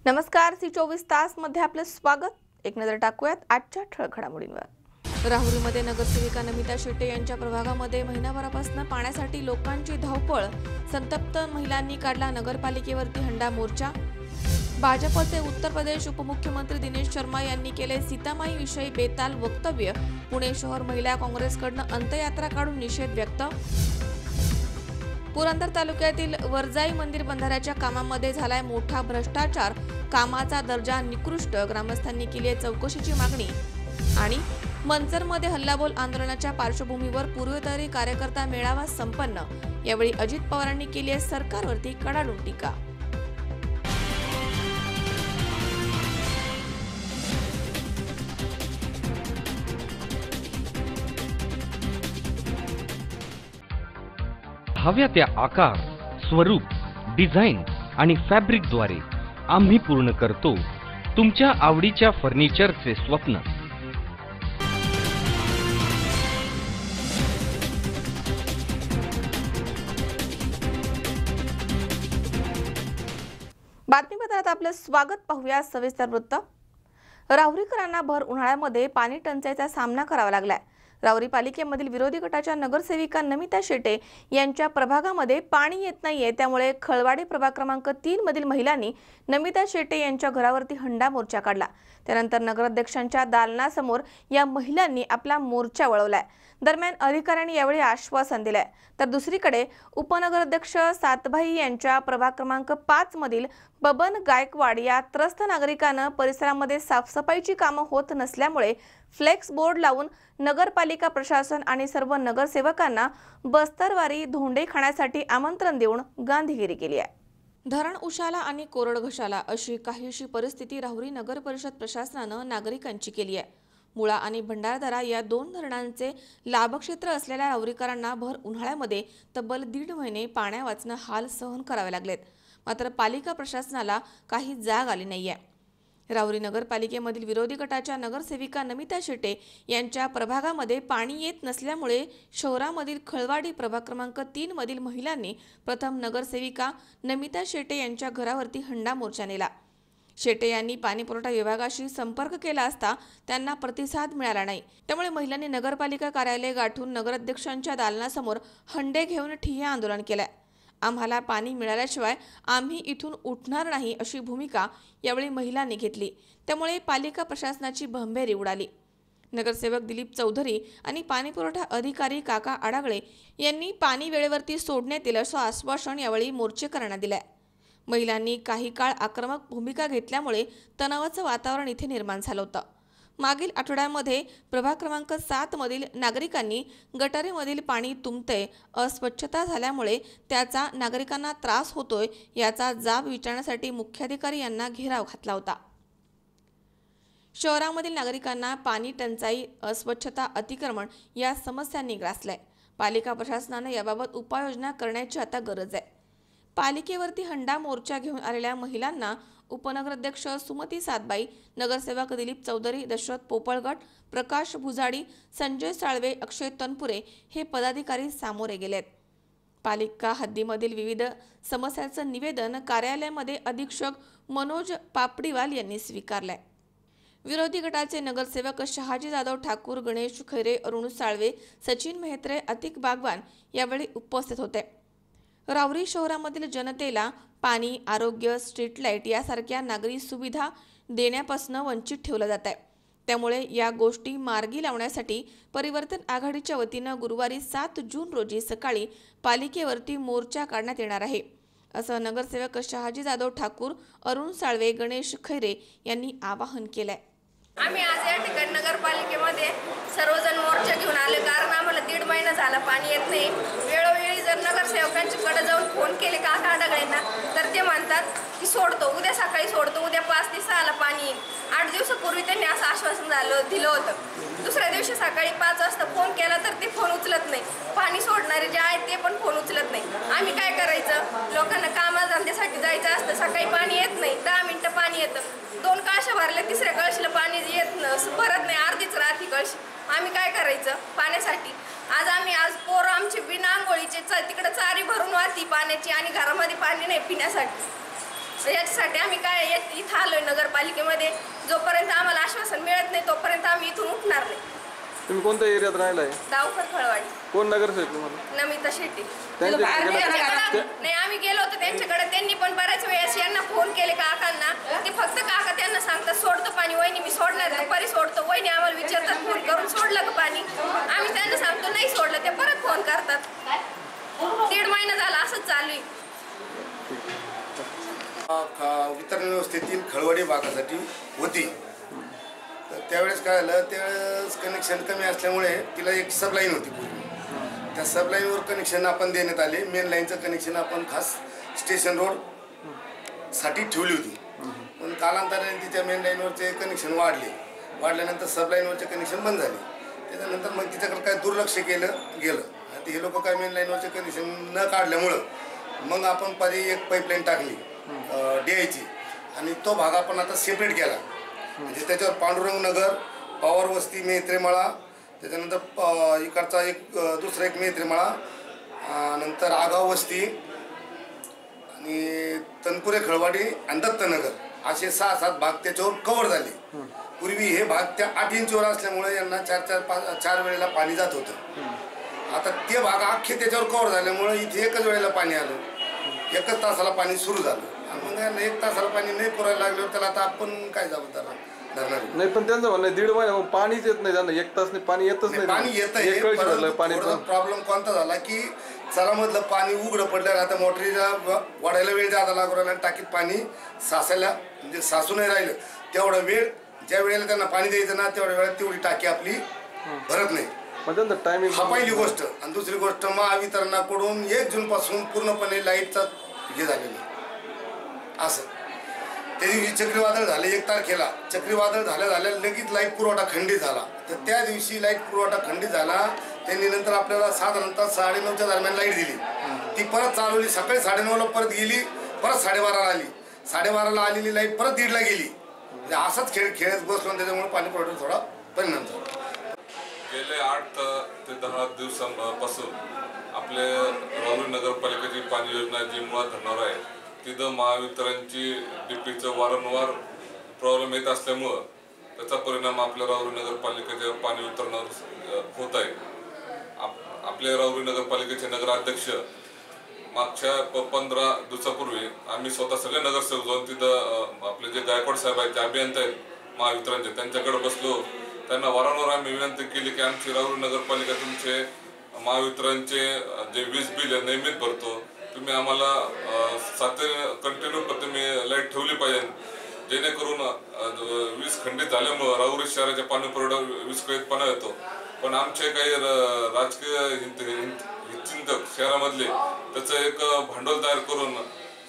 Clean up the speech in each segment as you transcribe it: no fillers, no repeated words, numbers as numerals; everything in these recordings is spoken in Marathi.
नमस्कार, सी 24 तास मध्ये आपलं स्वागत। एक नजर टाकूयात आजच्या ठळक घडामोडींवर। राहुरीमध्ये नगरसेविका नमिता शेटे यांच्या प्रभागामध्ये महिनाभरापासून पाण्यासाठी लोकांची धावपळ। संतप्त महिलांनी काढला नगरपालिकेवरती हंडा मोर्चा। भाजपचे उत्तर प्रदेश उपमुख्यमंत्री दिनेश शर्मा यांनी केले सीतामाई विषयी बेताल वक्तव्य। पुणे शहर महिला काँग्रेसकडून अंत्ययात्रा काढून निषेध व्यक्त। पुरंदर तालुक्यातील वरजाई मंदिर बंधाऱ्याच्या कामामध्ये झालाय मोठा भ्रष्टाचार। कामाचा दर्जा निकृष्ट, ग्रामस्थांनी केली चौकशीची मागणी। आणि मंचरमध्ये हल्लाबोल आंदोलनाच्या पार्श्वभूमीवर पूर्वतयारी कार्यकर्ता मेळावा संपन्न। यावेळी अजित पवारांनी केली सरकारवरती कडाडून टीका। हव्या त्या आकार, स्वरूप, डिझाइन आणि फॅब्रिकद्वारे आम्ही पूर्ण करतो तुमच्या आवडीच्या फर्निचरचे स्वप्न। बातमीपत्रात आपलं स्वागत। पाहूया सविस्तर वृत्त। राहुरीकरांना भर उन्हाळ्यामध्ये पाणी टंचाईचा सामना करावा लागलाय। राहुरी पालिकेमधील विरोधी गटाच्या नगरसेविका नमिता शेटे यांच्या प्रभागामध्ये पाणी येत नाहीये, त्यामुळे खळवाडी प्रभाग क्रमांक 3 मधील महिलांनी नमिता शेटे यांच्या घरावरती हंडा मोर्चा काढला। त्यानंतर नगराध्यक्षांच्या दालनासमोर या महिलांनी आपला मोर्चा वळवलाय। दरम्यान अधिकाऱ्यांनी यावेळी आश्वासन दिलंय, तर दुसरीकडे उपनगराध्यक्ष सातभाई यांच्या प्रभाग क्रमांक 5 मधील बबन गायकवाड या त्रस्त नागरिकांना परिसरामध्ये साफसफाईची कामं होत नसल्यामुळे फ्लेक्स बोर्ड लावून नगरपालिका प्रशासन आणि सर्व नगरसेवकांना बस्तरवारी धोंडे खाण्यासाठी आमंत्रण देऊन गांधीगिरी केली आहे। धरण उशाला आणि कोरड घशाला अशी काहीशी परिस्थिती राहुरी नगर परिषद प्रशासनानं नागरिकांची केली आहे। मुळा आणि भंडारदरा या 2 धरणांचे लाभक्षेत्र असलेल्या राहुरीकरांना भर उन्हाळ्यामध्ये तब्बल 1.5 महिने पाण्यावाचनं हाल सहन करावे लागलेत। मात्र पालिका प्रशासनाला काही जाग आली नाहीये। राहुरी नगरपालिकेमधील विरोधी गटाच्या नगरसेविका नमिता शेटे यांच्या प्रभागामध्ये पाणी येत नसल्यामुळे शहरामधील खळवाडी प्रभाग क्रमांक 3 मधील महिलांनी प्रथम नगरसेविका नमिता शेटे यांच्या घरावरती हंडा मोर्चा नेला। शेटे यांनी पाणीपुरवठा विभागाशी संपर्क केला असता त्यांना प्रतिसाद मिळाला नाही। त्यामुळे महिलांनी नगरपालिका कार्यालय गाठून नगराध्यक्षांच्या दालनासमोर हंडे घेऊन ठिय्या आंदोलन केलंय। आम्हाला पाणी मिळाल्याशिवाय आम्ही इथून उठणार नाही अशी भूमिका यावेळी महिलांनी घेतली। त्यामुळे पालिका प्रशासनाची भंभेरी उडाली। नगरसेवक दिलीप चौधरी आणि पाणीपुरवठा अधिकारी काका आडागळे यांनी पाणी वेळेवरती सोडण्यात येईल असं आश्वासन यावेळी मोर्चेकरांना दिलंय। महिलांनी काही काळ आक्रमक भूमिका घेतल्यामुळे तणावाचं वातावरण इथे निर्माण झालं होतं। मागील आठवड्यामध्ये प्रभाग क्रमांक 7 मधील नागरिकांनी गटारीमधील पाणी तुंबते, अस्वच्छता झाल्यामुळे त्याचा नागरिकांना त्रास होतोय याचा जाब विचारण्यासाठी मुख्याधिकारी यांना घेराव घातला होता। शहरामधील नागरिकांना पाणी टंचाई, अस्वच्छता, अतिक्रमण या समस्यांनी ग्रासलंय। पालिका प्रशासनानं याबाबत उपाययोजना करण्याची आता गरज आहे। पालिकेवरती हंडा मोर्चा घेऊन आलेल्या महिलांना उपनगराध्यक्ष सुमती सातबाई, नगरसेवक दिलीप चौधरी, दशरथ पोपळगट, प्रकाश भुजाडी, संजय साळवे, अक्षय तनपुरे हे पदाधिकारी सामोरे गेलेत। पालिका हद्दीमधील विविध समस्यांचं निवेदन कार्यालयामध्ये अधीक्षक मनोज पापडीवाल यांनी स्वीकारलंय। विरोधी गटाचे नगरसेवक शहाजी जाधव ठाकूर, गणेश खैरे, अरुण साळवे, सचिन मेहत्रे, अतिक बागवान यावेळी उपस्थित होते। राहुरी शहरामधील जनतेला पाणी, आरोग्य, स्ट्रीट लाईट यासारख्या नागरी सुविधा देण्यापासून वंचित ठेवलं जात आहे। त्यामुळे या गोष्टी मार्गी लावण्यासाठी परिवर्तन आघाडीच्या वतीनं गुरुवारी 7 जून रोजी सकाळी पालिकेवरती मोर्चा काढण्यात येणार आहे, असं नगरसेवक शहाजी जाधव ठाकूर, अरुण साळवे, गणेश खैरे यांनी आवाहन केलंय। आम्ही आज या ठिकाणी नगरपालिकेमध्ये सर्वजण मोर्चा घेऊन आले, कारण आम्हाला 1.5 महिना झाला पाणी येत नाही। वेळोवेळी जर नगरसेवकांच्याकडे जाऊन फोन केले काका आडागळेंना तर ते म्हणतात की सोडतो, उद्या सकाळी सोडतो, उद्या 5 ते 6 ला पाणी येईल। 8 दिवसापूर्वी त्यांनी असं आश्वासन दिलं होतं। दुसऱ्या दिवशी सकाळी 5 वाजता फोन केला तर ते फोन उचलत नाही। पाणी सोडणारे जे आहेत ते पण फोन उचलत नाही। आम्ही काय करायचं? लोकांना कामाधंद्यासाठी जायचं असतं, सकाळी पाणी येत नाही, 10 मिनिटं पाणी येतं, 2 कळशा भरल्या, तिसऱ्या कळशीला पाणी भरत नाही, अर्धीच राहती कळशी। आम्ही काय करायचं पाण्यासाठी? आज पोरं आमचे बिना आंघोळीचे तिकडे चारी भरून वाहती पाण्याची आणि घरामध्ये पाणी नाही पिण्यासाठी। याच्यासाठी आम्ही काय इथं आलोय नगरपालिकेमध्ये. जोपर्यंत आम्हाला आश्वासन मिळत नाही तोपर्यंत आम्ही इथून उठणार नाही. तुम्ही कोणत्या एरियात राहिलाय? दावखर फळवाडी. कोण नगरसेवक तुम्हाला? नमिता शेट्टी. त्यांच्या नाही आम्ही गेलो होतो त्यांच्याकडे. त्यांनी पण बऱ्याच वेळेस यांना फोन केले काकांना. ते फक्त काका त्यांना सांगतात सोडतो पाणी. वहिनी मी सोडणार दुपारी सोडतो. वहिनी आम्हाला विचारतात फोन करून सोडलं का पाणी. आम्ही त्यांना सांगतो नाही सोडलं. ते परत फोन करतात. 1.5 महिना झाला असंच चालू आहे. वितरण व्यवस्थेतील खळवडी भागासाठी होती. तर त्यावेळेस काय झालं, त्यावेळेस कनेक्शन कमी असल्यामुळे तिला एक सबलाईन होती पूर्वी. त्या सबलाईनवर कनेक्शन आपण देण्यात आले. मेन लाईनचं कनेक्शन आपण खास स्टेशन रोड साठी ठेवली होती. पण कालांतराने तिच्या मेन लाईनवरचे कनेक्शन वाढल्यानंतर सबलाईनवरचे कनेक्शन बंद झाले. त्याच्यानंतर मग तिच्याकडे काय दुर्लक्ष केलं गेलं. आता हे लोक काय मेन लाईनवरचे कनेक्शन न काढल्यामुळं मग आपण एक पाईपलाईन टाकली DIची आणि तो भाग आपण आता सेपरेट केला. म्हणजे त्याच्यावर पांडुरंग नगर, पवार वस्ती, मेत्रेमळा, त्याच्यानंतर इकडचा दुसरा एक मेत्रेमळा, नंतर आगाव वस्ती आणि तनपुरे खळवाडी आणि दत्तनगर असे 6-7 भाग त्याच्यावर कव्हर झाले. पूर्वी हे भाग त्या 8 इंचवर असल्यामुळे यांना 4 वेळेला पाणी जात होतं. आता ते भाग अख्खे त्याच्यावर कव्हर झाल्यामुळे इथे एकच वेळेला पाणी आलं. 1 तासाला पाणी सुरू झालं. मग 1 तासाला पाणी नाही पुरायला लागल्यावर त्याला आता आपण काय जबाबदार धरणार नाही. पण त्यांचं म्हणणं 1.5 महिना पाणीच येत नाही त्यांना. 1 तास पाणी येतच नाही. पाणी येतं. प्रॉब्लेम कोणता झाला की चरामधलं पाणी उघडं पडल्यावर आता मोटरीला वाढायला वेळ जादा लागू राहिला. टाकीत पाणी साचायला म्हणजे साचू नाही राहिलं. तेवढा वेळ ज्या वेळेला त्यांना पाणी द्यायचं ना तेवढ्या वेळेला तेवढी टाकी आपली भरत नाही. टायमिंग हा पहिली गोष्ट. आणि दुसरी गोष्ट महावितरणाकडून 1 जूनपासून पूर्णपणे लाईटचा हे झालेलं असं. त्या दिवशी चक्रीवादळ झाले 1 तारखेला. चक्रीवादळ झाल्या लगेच लाईट पुरवठा खंडित झाला. तर त्या दिवशी लाईट पुरवठा खंडित झाला. त्यांनी नंतर आपल्याला साधारणतः 9:30च्या दरम्यान लाईट दिली. ती परत चालवली. सकाळी 9:30ला परत गेली. परत 12:30ला आली. 12:30ला आलेली लाईट परत 1:30ला गेली. म्हणजे असाच खेळत बसलो. त्याच्यामुळे पाणी पुरवठा थोडा परिणाम झाला. गेले 8 ते 10 दिवसांपासून आपले राहुरी नगरपालिकेची पाणी योजना जी मुळात धरणार आहे तिथं महावितरणची DPचं वारंवार प्रॉब्लेम येत असल्यामुळं त्याचा परिणाम आपल्या राहुरी नगरपालिकेच्या पाणी वितरणावर होत आहे. आपले राहुरी नगरपालिकेचे नगराध्यक्ष मागच्या 15 दिवसापूर्वी आम्ही स्वतः सगळे नगरसेवक जाऊन तिथं आपले जे गायकवाड साहेब आहेत, जे अभियंता आहेत महावितरणचे, त्यांच्याकडे बसलो. त्यांना वारंवार आम्ही विनंती केली की आमची राहुरी नगरपालिका तुमचे महावितरणचे जे वीज बिल आहे नियमित भरतो. तुम्ही आम्हाला कंटिन्यू तुम्ही लाईट ठेवली पाहिजे जेणेकरून वीज खंडित झाल्यामुळं राहुरी शहराच्या पाणी पुरवठा विस्कळीतपणा येतो. पण आमचे काही राजकीय हितचिंतक शहरामधले त्याचं एक भांडवल तयार करून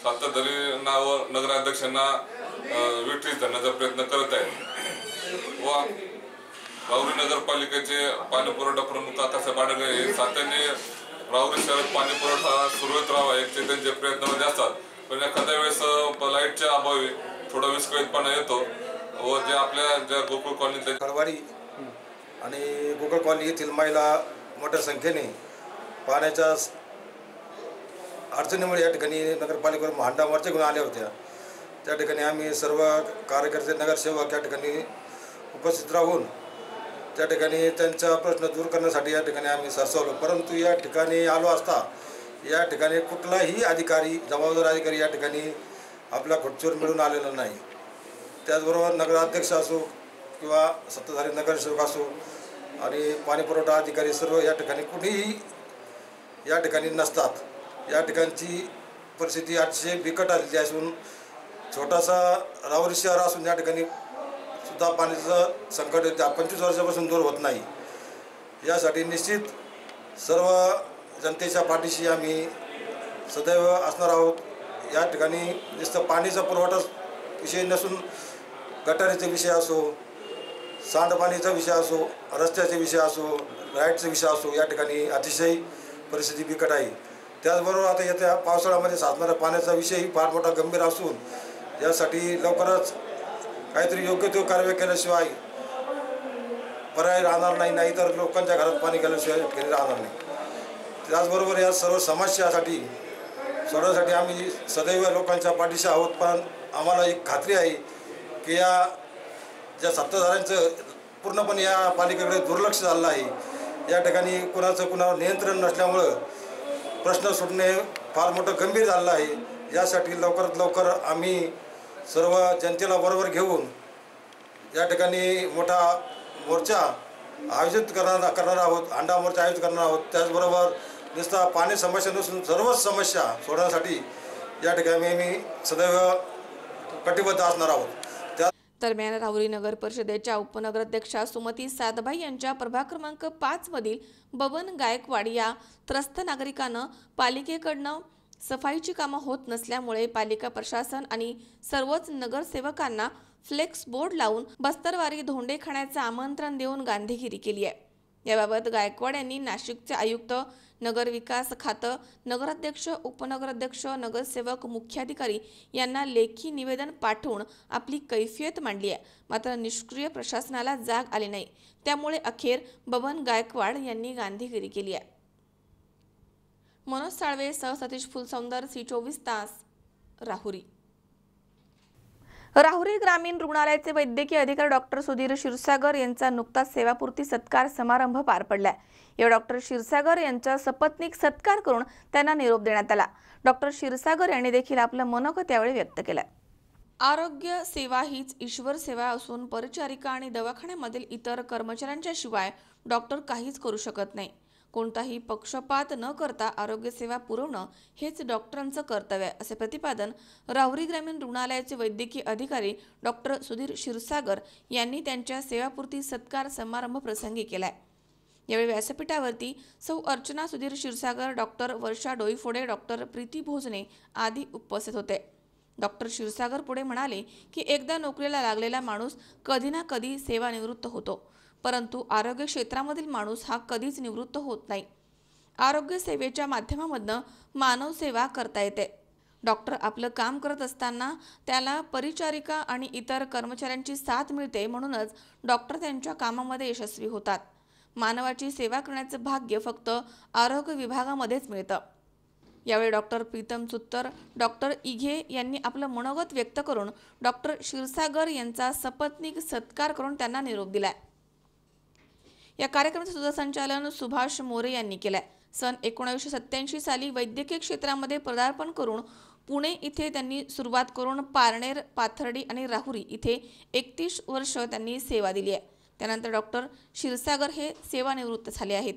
सातत्याने नगराध्यक्षांना विठीस धरण्याचा प्रयत्न करत आहेत. व राहुरी नगरपालिकेचे पाणी पुरवठा प्रमुख आकाशसाहेब आडगे हे सातत्याने राहुरी शहरात पाणी पुरवठा सुरळीत राहावा याचे त्यांचे प्रयत्नामध्ये असतात. पण एखाद्या वेळेस लाईटच्या अभावी थोडा विस्कळीतपणा येतो. व जे आपल्या ज्या गोकुळ कॉलनीतल्या खळवाडी आणि गोकुळ कॉलनी येथील महिला मोठ्या संख्येने पाण्याच्या अडचणीमुळे या ठिकाणी नगरपालिकेवर भांडा मोर्चा घेऊन आल्या होत्या. त्या ठिकाणी आम्ही सर्व कार्यकर्ते नगरसेवक या ठिकाणी उपस्थित राहून त्या ठिकाणी त्यांचा प्रश्न दूर करण्यासाठी या ठिकाणी आम्ही सरसावलो. परंतु या ठिकाणी आलो असता या ठिकाणी कुठलाही अधिकारी, जबाबदार अधिकारी या ठिकाणी आपल्या खुर्चीवर मिळून आलेला नाही. त्याचबरोबर नगराध्यक्ष असो किंवा सत्ताधारी नगरसेवक असो आणि पाणीपुरवठा अधिकारी सर्व या ठिकाणी कुठेही या ठिकाणी नसतात. या ठिकाणची परिस्थिती अतिशय बिकट आलेली असून छोटासा राहुरी शहर असून या ठिकाणी सुद्धा पाण्याचं संकट 25 वर्षापासून दूर होत नाही. यासाठी निश्चित सर्व जनतेच्या पाठीशी आम्ही सदैव असणार आहोत. या ठिकाणी नुसतं पाणीचा पुरवठा विषय नसून गटारीचा विषय असो, सांडपाणीचा विषय असो, रस्त्याचे विषय असो, लाईटचा विषय असो, या ठिकाणी अतिशय परिस्थिती बिकट आहे. त्याचबरोबर आता येत्या पावसाळ्यामध्ये साचणाऱ्या पाण्याचा विषयही फार मोठा गंभीर असून यासाठी लवकरच काहीतरी योग्य तो कारवाई केल्याशिवाय पर्याय राहणार नाही. नाहीतर लोकांच्या घरात पाणी गेल्याशिवाय ठिकाणी राहणार नाही. त्याचबरोबर या सर्व समस्यासाठी सोडवण्यासाठी आम्ही सदैव लोकांच्या पाठीशी आहोत. पण आम्हाला एक खात्री आहे की या ज्या सत्ताधाऱ्यांचं पूर्णपणे या पालिकेकडे दुर्लक्ष झालं आहे. या ठिकाणी कुणावर नियंत्रण नसल्यामुळं प्रश्न सुटणे फार मोठं गंभीर झालं आहे. यासाठी लवकरात लवकर आम्ही सर्व जनतेला बरोबर घेऊन या ठिकाणी मोठा मोर्चा आयोजित करणार आहोत. हांडा मोर्चा आयोजित करणार आहोत. त्याचबरोबर नुसता पाणी समस्या नसून सर्वच समस्या सोडवण्यासाठी या ठिकाणी आम्ही सदैव कटिबद्ध असणार आहोत. दरम्यान राहुरी नगर परिषदेच्या उपनगराध्यक्षा सुमती सातभाई यांच्या प्रभाग क्रमांक 5 मधील बबन गायकवाड या त्रस्त नागरिकांना पालिकेकडनं सफाईची कामं होत नसल्यामुळे पालिका प्रशासन आणि सर्वच नगरसेवकांना फ्लेक्स बोर्ड लावून बस्तरवारी धोंडे खाण्याचं आमंत्रण देऊन गांधीगिरी केली आहे. याबाबत गायकवाड यांनी नाशिकचे आयुक्त, नगर विकास खातं, नगराध्यक्ष, उपनगराध्यक्ष, नगरसेवक, मुख्याधिकारी यांना लेखी निवेदन पाठवून आपली कैफियत मांडली आहे. मात्र निष्क्रिय प्रशासनाला जाग आली नाही. त्यामुळे अखेर बबन गायकवाड यांनी गांधीगिरी केली आहे. मनोज साळवे सह सतीश फुलसौंदर, C24 तास, राहुरी. राहुरी ग्रामीण रुग्णालयाचे वैद्यकीय अधिकारी डॉक्टर सुधीर क्षीरसागर यांचा नुकताच सेवापूर्ती सत्कार समारंभ पार पडलाय. या डॉक्टर क्षीरसागर यांचा सपत्नीक सत्कार करून त्यांना निरोप देण्यात आला. डॉक्टर क्षीरसागर यांनी देखील आपलं मनोगत यावेळी व्यक्त केलं. आरोग्य सेवा हीच ईश्वर सेवा असून परिचारिका आणि दवाखान्यामधील इतर कर्मचाऱ्यांच्या शिवाय डॉक्टर काहीच करू शकत नाही. कोणताही पक्षपात न करता आरोग्य सेवा पुरवणं हेच डॉक्टरांचं कर्तव्य आहे, असे प्रतिपादन राहुरी ग्रामीण रुग्णालयाचे वैद्यकीय अधिकारी डॉक्टर सुधीर क्षीरसागर यांनी त्यांच्या सेवापूर्ती सत्कार समारंभ प्रसंगी केलाय. यावेळी व्यासपीठावरती सौ अर्चना सुधीर क्षीरसागर, डॉक्टर वर्षा डोईफोडे, डॉक्टर प्रीती भोजने आदी उपस्थित होते. डॉक्टर क्षीरसागर पुढे म्हणाले की एकदा नोकरीला लागलेला माणूस कधी ना कधी सेवानिवृत्त होतो, परंतु आरोग्य क्षेत्रामधील माणूस हा कधीच निवृत्त होत नाही. आरोग्य सेवेच्या माध्यमामधनं मानव सेवा करता येते. डॉक्टर आपलं काम करत असताना त्याला परिचारिका आणि इतर कर्मचाऱ्यांची साथ मिळते, म्हणूनच डॉक्टर त्यांच्या कामामध्ये यशस्वी होतात. मानवाची सेवा करण्याचं भाग्य फक्त आरोग्य विभागामध्येच मिळतं. यावेळी डॉक्टर प्रीतम सुत्तर, डॉक्टर इघे यांनी आपलं मनोगत व्यक्त करून डॉक्टर क्षीरसागर यांचा सपत्नीक सत्कार करून त्यांना निरोप दिलाय. या कार्यक्रमाचं सूत्रसंचालन सुभाष मोरे यांनी केलंय. सन 1987 साली वैद्यकीय क्षेत्रामध्ये पदार्पण करून पुणे इथे त्यांनी सुरुवात करून पारनेर, पाथर्डी आणि राहुरी इथे 31 वर्ष त्यांनी सेवा दिली आहे. त्यानंतर डॉक्टर क्षीरसागर हे सेवानिवृत्त झाले आहेत.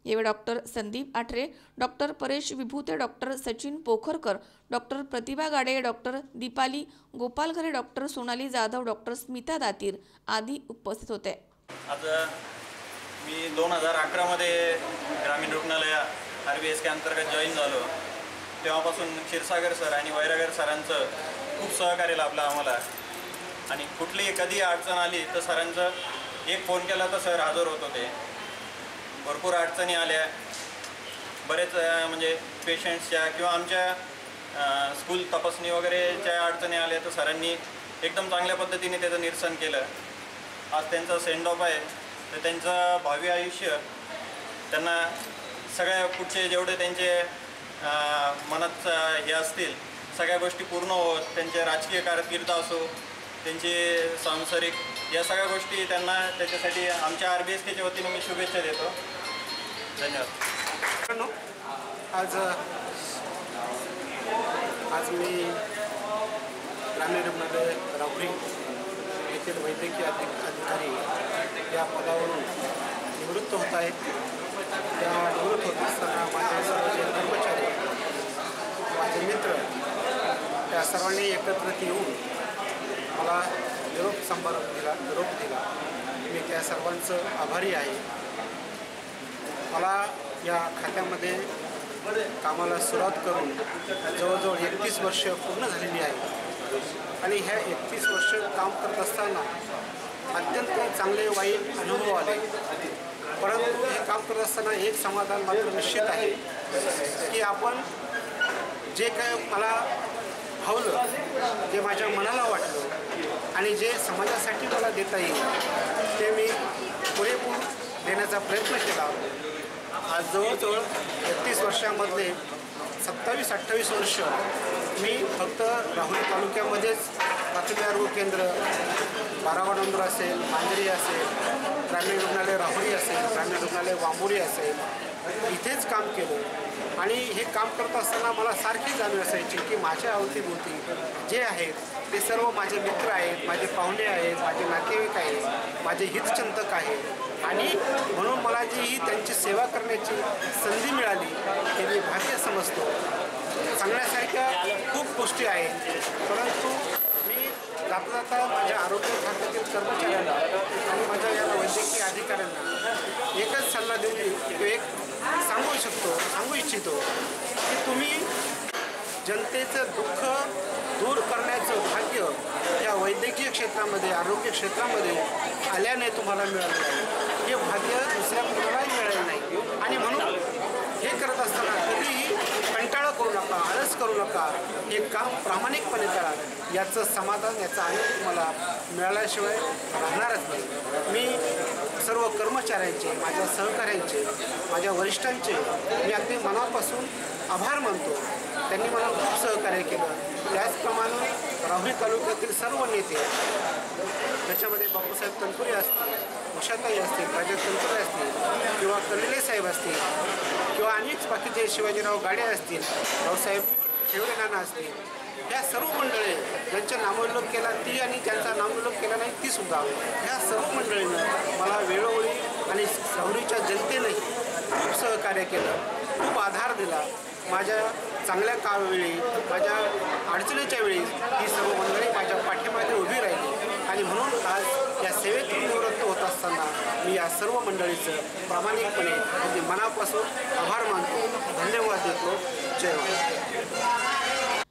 यावेळी doctor Sandeep Athare, doctor Paresh Vibhute, doctor Sachin Pokharkar, doctor Pratibha Gade, doctor Deepali Gopalghare, doctor Sonali Jadhav, doctor Smita Datir आदी उपस्थित होते. आज मी 2011मध्ये ग्रामीण रुग्णालय RBSK अंतर्गत जॉईन झालो. तेव्हापासून क्षीरसागर सर आणि वैरागर सरांचं खूप सहकार्य लाभलं आम्हाला. आणि कुठलीही कधी अडचण आली तर सरांचं एक फोन केला तर सर हजर होत होते. भरपूर अडचणी आल्या, बरेच म्हणजे पेशंट्सच्या किंवा आमच्या स्कूल तपासणी वगैरेच्या अडचणी आल्या तर सरांनी एकदम चांगल्या पद्धतीने त्याचं निरसन केलं. आज त्यांचा सेंड ऑफ आहे, तर त्यांचं भावी आयुष्य त्यांना सगळ्या पुढचे जेवढे त्यांचे मनात हे असतील सगळ्या गोष्टी पूर्ण होत, त्यांचे राजकीय कारकीर्द असो, त्यांची सांसारिक या सगळ्या गोष्टी त्यांना त्याच्यासाठी आमच्या RBSKच्या वतीने मी शुभेच्छा देतो. धन्यवाद. आज मी ग्रामीण रुग्णालय राहुरी येथील वैद्यकीय अधिकारी या पदावरून निवृत्त होत आहेत. त्या निवृत्त होत असताना माझे सर्व जे कर्मचारी, माझे मित्र त्या सर्वांनी एकत्रित येऊन मला निरोप दिला. मी त्या सर्वांचं आभारी आहे. मला या खात्यामध्ये कामाला सुरुवात करून जवळजवळ 31 वर्ष पूर्ण झालेली आहे. आणि ह्या 31 वर्ष काम करत असताना अत्यंत चांगले वाईट अनुभव आले. परंतु हे काम करत असताना एक समाधान मात्र निश्चित आहे की आपण जे काय मला भावलं, जे माझ्या मनाला वाटलं आणि जे समाजासाठी मला देता येईल ते मी पुरेपूर देण्याचा प्रयत्न केला. आज जवळजवळ 31 वर्षामधले 27 27-28 वर्ष मी फक्त राहुरी तालुक्यामध्येच प्राथमिक आरोग्य केंद्र 12 नंबर असेल, मांजरी असेल, ग्रामीण रुग्णालय राहुरी असेल, ग्रामीण रुग्णालय वांबोरी असेल, इथेच काम केलं आणि हे काम करत असताना मला सारखी जाणीव असायची की माझ्या अवतीभोवती जे आहेत ते सर्व माझे मित्र आहेत, माझे पाहुणे आहेत, माझे नातेवाईक आहेत, माझे हितचिंतक आहेत आणि म्हणून मला जी ही त्यांची सेवा करण्याची संधी मिळाली ते मी भाग्य समजतो. सांगण्यासारख्या खूप गोष्टी आहेत, परंतु मी जाता जाता माझ्या आरोग्य खात्यातील कर्मचाऱ्यांना आणि माझ्या या वैद्यकीय अधिकाऱ्यांना एकच सल्ला देऊन एक सांगू इच्छितो की तुम्ही जनतेचं दुःख दूर करण्याचं भाग्य या वैद्यकीय क्षेत्रामध्ये, आरोग्य क्षेत्रामध्ये आल्याने तुम्हाला मिळालं आहे. हे भाग्य दुसऱ्या कुणालाही मिळालं नाही आणि म्हणून हे करत असताना कधीही कंटाळा करू नका, आळस करू नका. हे काम प्रामाणिकपणे करा. याचं समाधान, याचा आनंद तुम्हाला मिळाल्याशिवाय राहणारच नाही. मी सर्व कर्मचाऱ्यांचे, माझ्या सहकाऱ्यांचे, माझ्या वरिष्ठांचे मी अगदी मनापासून आभार मानतो. त्यांनी मला खूप सहकार्य केलं. त्याचप्रमाणे राहुरी तालुक्यातील सर्व नेते, त्याच्यामध्ये बापूसाहेब तनपुरे असतील, उषाताई असतील, राजा तनपुरे असतील किंवा कर्डिले साहेब असतील किंवा अनेक बाकीचे शिवाजीराव गाडे असतील, रावसाहेब ठेवरे नाना असतील, ह्या सर्व मंडळी ज्यांचा नामोल्लेख केला ती आणि ज्यांचा नामोल्लेख केला नाही तीसुद्धा, ह्या सर्व मंडळीनं मला वेळोवेळी आणि राहुरीच्या जनतेनंही खूप सहकार्य केलं, खूप आधार दिला. माझ्या चांगल्या काळवेळी, माझ्या अडचणीच्या वेळी ही सर्व मंडळी माझ्या पाठीमागे उभी राहिली आणि म्हणून आज या सेवेतून निवृत्त होत असताना मी या सर्व मंडळीचं प्रामाणिकपणे अगदी मनापासून आभार मानतो, धन्यवाद देतो. जय हो.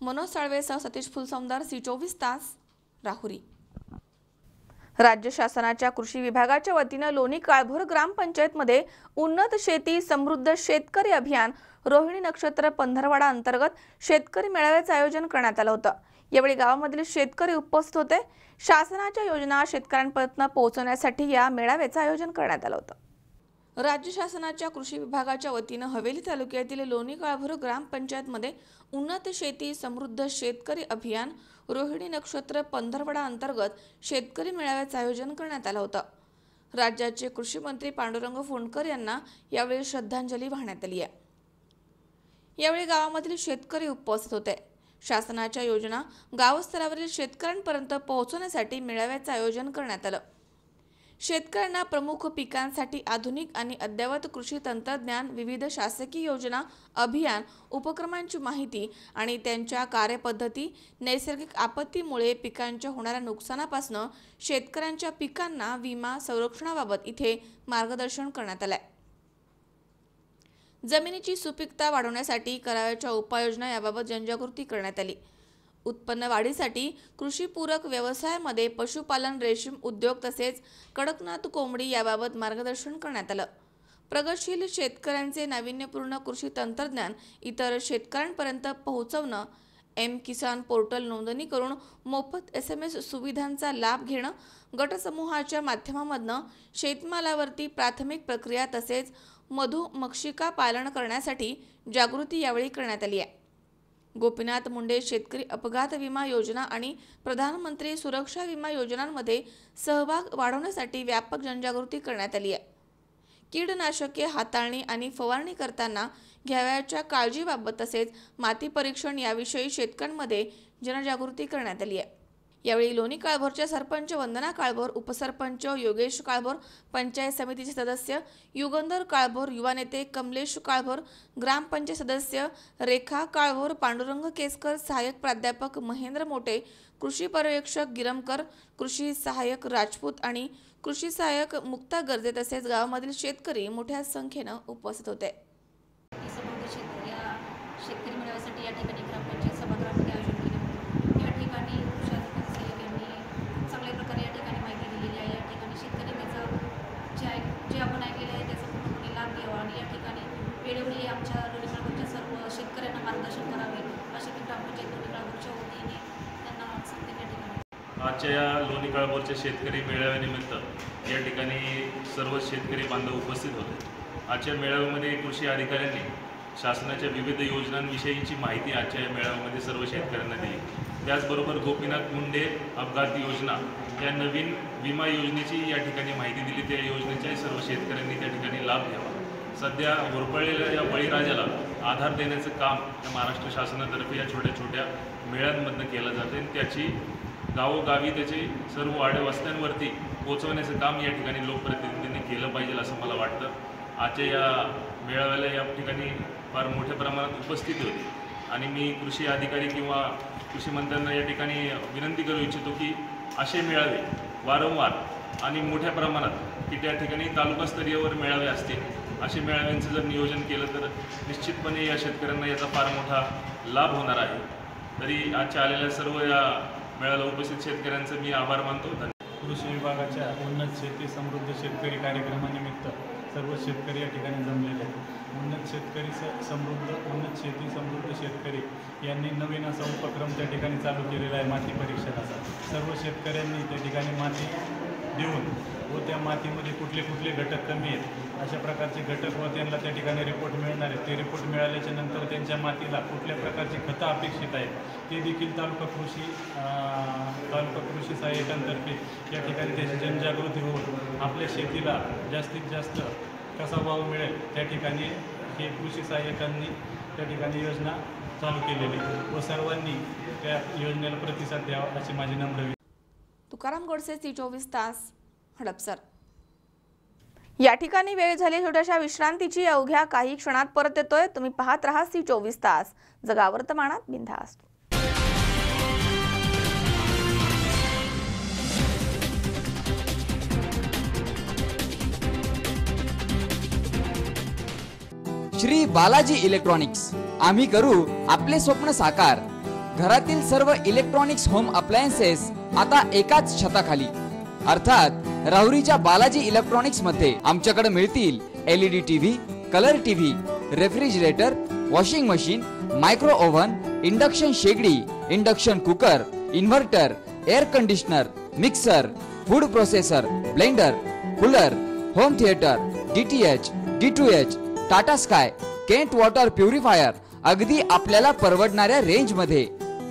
मनोज साळवेसह सतीश फुलसौंदर, C24 तास, राहुरी. राज्य शासनाच्या कृषी विभागाच्या वतीनं लोणी काळभोर ग्रामपंचायतमध्ये उन्नत शेती समृद्ध शेतकरी अभियान रोहिणी नक्षत्र पंधरवाडा अंतर्गत शेतकरी मेळाव्याचं आयोजन करण्यात आलं होतं. यावेळी गावामधील शेतकरी उपस्थित होते. शासनाच्या योजना शेतकऱ्यांपर्यंत पोहोचवण्यासाठी या मेळाव्याचं आयोजन करण्यात आलं होतं. राज्य शासनाच्या कृषी विभागाच्या वतीनं हवेली तालुक्यातील लोणी काळभोर ग्रामपंचायतमध्ये उन्नत शेती समृद्ध शेतकरी अभियान रोहिणी नक्षत्र पंधरवडा अंतर्गत शेतकरी मेळाव्याचं आयोजन करण्यात आलं होतं. राज्याचे कृषी मंत्री पांडुरंग फोंडकर यांना यावेळी श्रद्धांजली वाहण्यात आली आहे. यावेळी गावामधील शेतकरी उपस्थित होते. शासनाच्या योजना गावस्तरावरील शेतकऱ्यांपर्यंत पोहोचवण्यासाठी मेळाव्याचं आयोजन करण्यात आलं. शेतकऱ्यांना प्रमुख पिकांसाठी आधुनिक आणि अद्ययावत कृषी तंत्रज्ञान, विविध शासकीय योजना, अभियान, उपक्रमांची माहिती आणि त्यांच्या कार्यपद्धती, नैसर्गिक आपत्तीमुळे पिकांच्या होणाऱ्या नुकसानापासून शेतकऱ्यांच्या पिकांना विमा संरक्षणाबाबत इथे मार्गदर्शन करण्यात आलंय. जमिनीची सुपीकता वाढवण्यासाठी करावयाच्या उपाययोजना याबाबत जनजागृती करण्यात आली. उत्पन्न वाढीसाठी कृषीपूरक व्यवसायामध्ये पशुपालन, रेशीम उद्योग तसेच कडकनाथ कोंबडी याबाबत मार्गदर्शन करण्यात आलं. प्रगतशील शेतकऱ्यांचे नाविन्यपूर्ण कृषी तंत्रज्ञान इतर शेतकऱ्यांपर्यंत पोहोचवणं, M-किसान पोर्टल नोंदणी करून मोफत SMS सुविधांचा लाभ घेणं, गटसमूहाच्या माध्यमामधनं शेतमालावरती प्राथमिक प्रक्रिया तसेच मधुमक्षिका पालन करण्यासाठी जागृती यावेळी करण्यात आली आहे. गोपीनाथ मुंडे शेतकरी अपघात विमा योजना आणि प्रधानमंत्री सुरक्षा विमा योजनांमध्ये सहभाग वाढवण्यासाठी व्यापक जनजागृती करण्यात आली आहे. कीडनाशके हाताळणी आणि फवारणी करताना घ्यावयाच्या काळजीबाबत तसेच माती परीक्षण याविषयी शेतकऱ्यांमध्ये जनजागृती करण्यात आली आहे. यावेळी लोणी काळभोरच्या सरपंच वंदना काळभोर, उपसरपंच योगेश काळभोर, पंचायत समितीचे सदस्य युगंधर काळभोर, युवा नेते कमलेश काळभोर, ग्रामपंचायत सदस्य रेखा काळभोर, पांडुरंग केसकर, सहाय्यक प्राध्यापक महेंद्र मोटे, कृषी पर्यवेक्षक गिरमकर, कृषी सहाय्यक राजपूत आणि कृषी सहाय्यक मुक्ता गर्जे तसेच गावामधील शेतकरी मोठ्या संख्येनं उपस्थित होते. शेतकरी मेळाव्यासाठी या ठिकाणी ग्रामपंचायत सभागृहामध्ये आयोजन केले होते. या ठिकाणी कृषी अधिकारी साहेब यांनी खूप चांगल्या प्रकारे या ठिकाणी माहिती दिलेली आहे. या ठिकाणी शेतकरी त्याचा जे आपण ऐकलेलं आहे त्याचा पूर्णपणे लाभ घ्यावा आणि या ठिकाणी वेळोवेळी आमच्या लोणी काळभोरच्या सर्व शेतकऱ्यांना मार्गदर्शन करावे अशी ती ग्रामपंचायत लोणी काळभोरच्या वतीने त्यांना सांगते. या ठिकाणी आजच्या या लोणी काळभोरच्या शेतकरी मेळाव्यानिमित्त या ठिकाणी सर्व शेतकरी बांधव उपस्थित होते. आजच्या मेळाव्यामध्ये कृषी अधिकाऱ्यांनी शासनाच्या विविध योजनांविषयीची माहिती आजच्या या मेळाव्यामध्ये सर्व शेतकऱ्यांना दिली. त्याचबरोबर गोपीनाथ मुंडे अपघात योजना या नवीन विमा योजनेची या ठिकाणी माहिती दिली. त्या योजनेच्याही सर्व शेतकऱ्यांनी त्या ठिकाणी लाभ घ्यावा. सध्या होरपळलेल्या या बळीराजाला आधार देण्याचं काम या महाराष्ट्र शासनातर्फे या छोट्या छोट्या मेळ्यांमधनं केलं जाते आणि त्याची गावोगावी त्याचे सर्व वाड्यावस्त्यांवरती पोहोचवण्याचं काम या ठिकाणी लोकप्रतिनिधींनी केलं पाहिजे असं मला वाटतं. आजच्या या मेळाव्याला या ठिकाणी फार मोठ्या प्रमाणात उपस्थिती होती आणि मी कृषी अधिकारी किंवा कृषी मंत्र्यांना या ठिकाणी विनंती करू इच्छितो की असे मेळावे वारंवार आणि मोठ्या प्रमाणात की त्या ठिकाणी तालुकास्तरीयवर मेळावे असतील, असे मेळाव्यांचं जर नियोजन केलं तर निश्चितपणे या शेतकऱ्यांना याचा फार मोठा लाभ होणार आहे. तरी आजच्या आलेल्या सर्व या मेळाव्याला उपस्थित शेतकऱ्यांचं मी आभार मानतो. कृषी विभागाच्या उन्नत शेती समृद्ध शेतकरी कार्यक्रमानिमित्त सर्व शेतकरी या ठिकाणी जमलेले आहेत. उन्नत शेती समृद्ध शेतकरी यांनी नवीन असा उपक्रम त्या ठिकाणी चालू केलेला आहे, माती परीक्षणाचा. सर्व शेतकऱ्यांनी त्या ठिकाणी माती देऊन व त्या मातीमध्ये कुठले कुठले घटक कमी आहेत अशा प्रकारचे घटक व त्यांना त्या ठिकाणी रिपोर्ट मिळणार आहेत. ते रिपोर्ट मिळाल्याच्या नंतर त्यांच्या मातीला कुठल्या प्रकारची खतं अपेक्षित आहेत ते देखील तालुका कृषी सहाय्यकांतर्फे या ठिकाणी त्याची जनजागृती होऊन आपल्या शेतीला जास्तीत जास्त कसा भाव मिळेल त्या ठिकाणी हे कृषी सहाय्यकांनी त्या ठिकाणी योजना चालू केलेली व सर्वांनी त्या योजनेला प्रतिसाद द्यावा अशी माझी नम्र विनंती. तुकाराम गोडसे, सी24 तास, हडपसर. या ठिकाणी वेळ झाली छोट्याशा विश्रांतीची. अवघ्या काही क्षणात परत येतोय. तुम्ही पाहत राहा सी24 तास, जगा वर्तमानात बिनधास्त. श्री बालाजी इलेक्ट्रॉनिक्स, आम्ही करू आपले स्वप्न साकार. घरातील सर्व इलेक्ट्रॉनिक्स होम अप्लायन्सेस आता एकाच छताखाली, अर्थात राहुरीच्या बालाजी इलेक्ट्रॉनिक्स मध्ये आमच्याकडे मिळतील LED TV, colour TV, refrigerator, washing machine, micro oven, induction शेगडी, induction cooker, inverter, air conditioner, mixer, food processor, blender, cooler, home theatre, DTH, D2H, Tata Sky, Kent water purifier, अगदी आपल्याला परवडणाऱ्या रेंज मध्ये.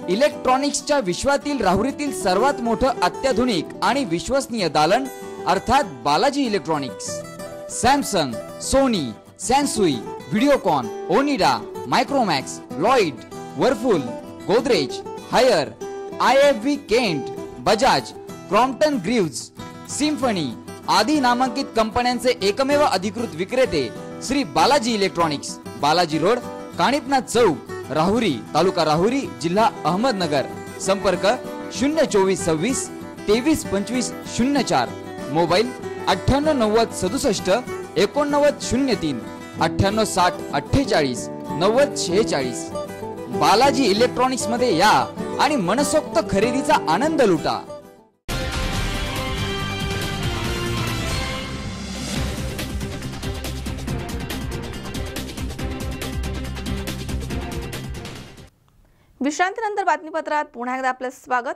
इलेक्ट्रॉनिक्सच्या विश्वातील राहुरीतील सर्वात मोठं अत्याधुनिक आणि विश्वसनीय दालन अर्थात Balaji Electronics. Samsung, Sony, Sansui, Videocon, Onida, Micromax, Lloyd, Whirlpool, Godrej, Haier, IFB, Kent, Bajaj, Crompton Greaves, Symphony आदी नामांकित कंपन्यांचे एकमेव अधिकृत विक्रेते श्री बालाजी इलेक्ट्रॉनिक्स. बालाजी रोड, काणिपनाथ चौक, राहुरी, तालुका राहुरी, जिल्हा अहमदनगर. संपर्क 02426 232504. मोबाईल 989067 8903 9860 48 9046. बालाजी इलेक्ट्रॉनिक्स मध्ये या आणि मनसोक्त खरेदीचा आनंद लुटा. विश्रांतीनंतर बातमीपत्रात पुन्हा एकदा आपलं स्वागत.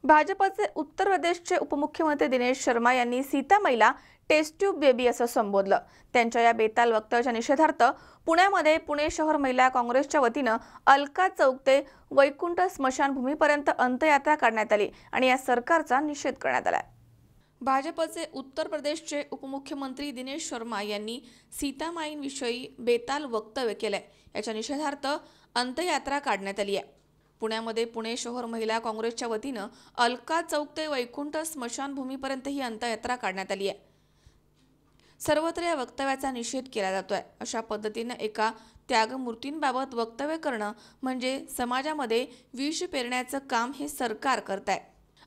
भाजपचे उत्तर प्रदेशचे उपमुख्यमंत्री दिनेश शर्मा यांनी सीतामाईला टेस्ट ट्यूब बेबी असं संबोधलं. त्यांच्या या बेताल वक्तव्याच्या निषेधार्थ पुण्यामध्ये पुणे शहर महिला काँग्रेसच्या वतीनं अलका चौक ते वैकुंठ स्मशानभूमीपर्यंत अंत्ययात्रा काढण्यात आली आणि या सरकारचा निषेध करण्यात आला. भाजपचे उत्तर प्रदेशचे उपमुख्यमंत्री दिनेश शर्मा यांनी सीतामाईंविषयी बेताल वक्तव्य केलंय. याच्या निषेधार्थ अंत्ययात्रा काढण्यात आली आहे. पुण्यामध्ये पुणे शहर महिला काँग्रेसच्या वतीनं अलका चौक ते वैकुंठ स्मशानभूमीपर्यंत ही अंत्ययात्रा काढण्यात आली आहे. सर्वत्र या वक्तव्याचा निषेध केला जातोय. अशा पद्धतीनं एका त्यागमूर्तींबाबत वक्तव्य करणं म्हणजे समाजामध्ये विष पेरण्याचं काम हे सरकार करत आहे.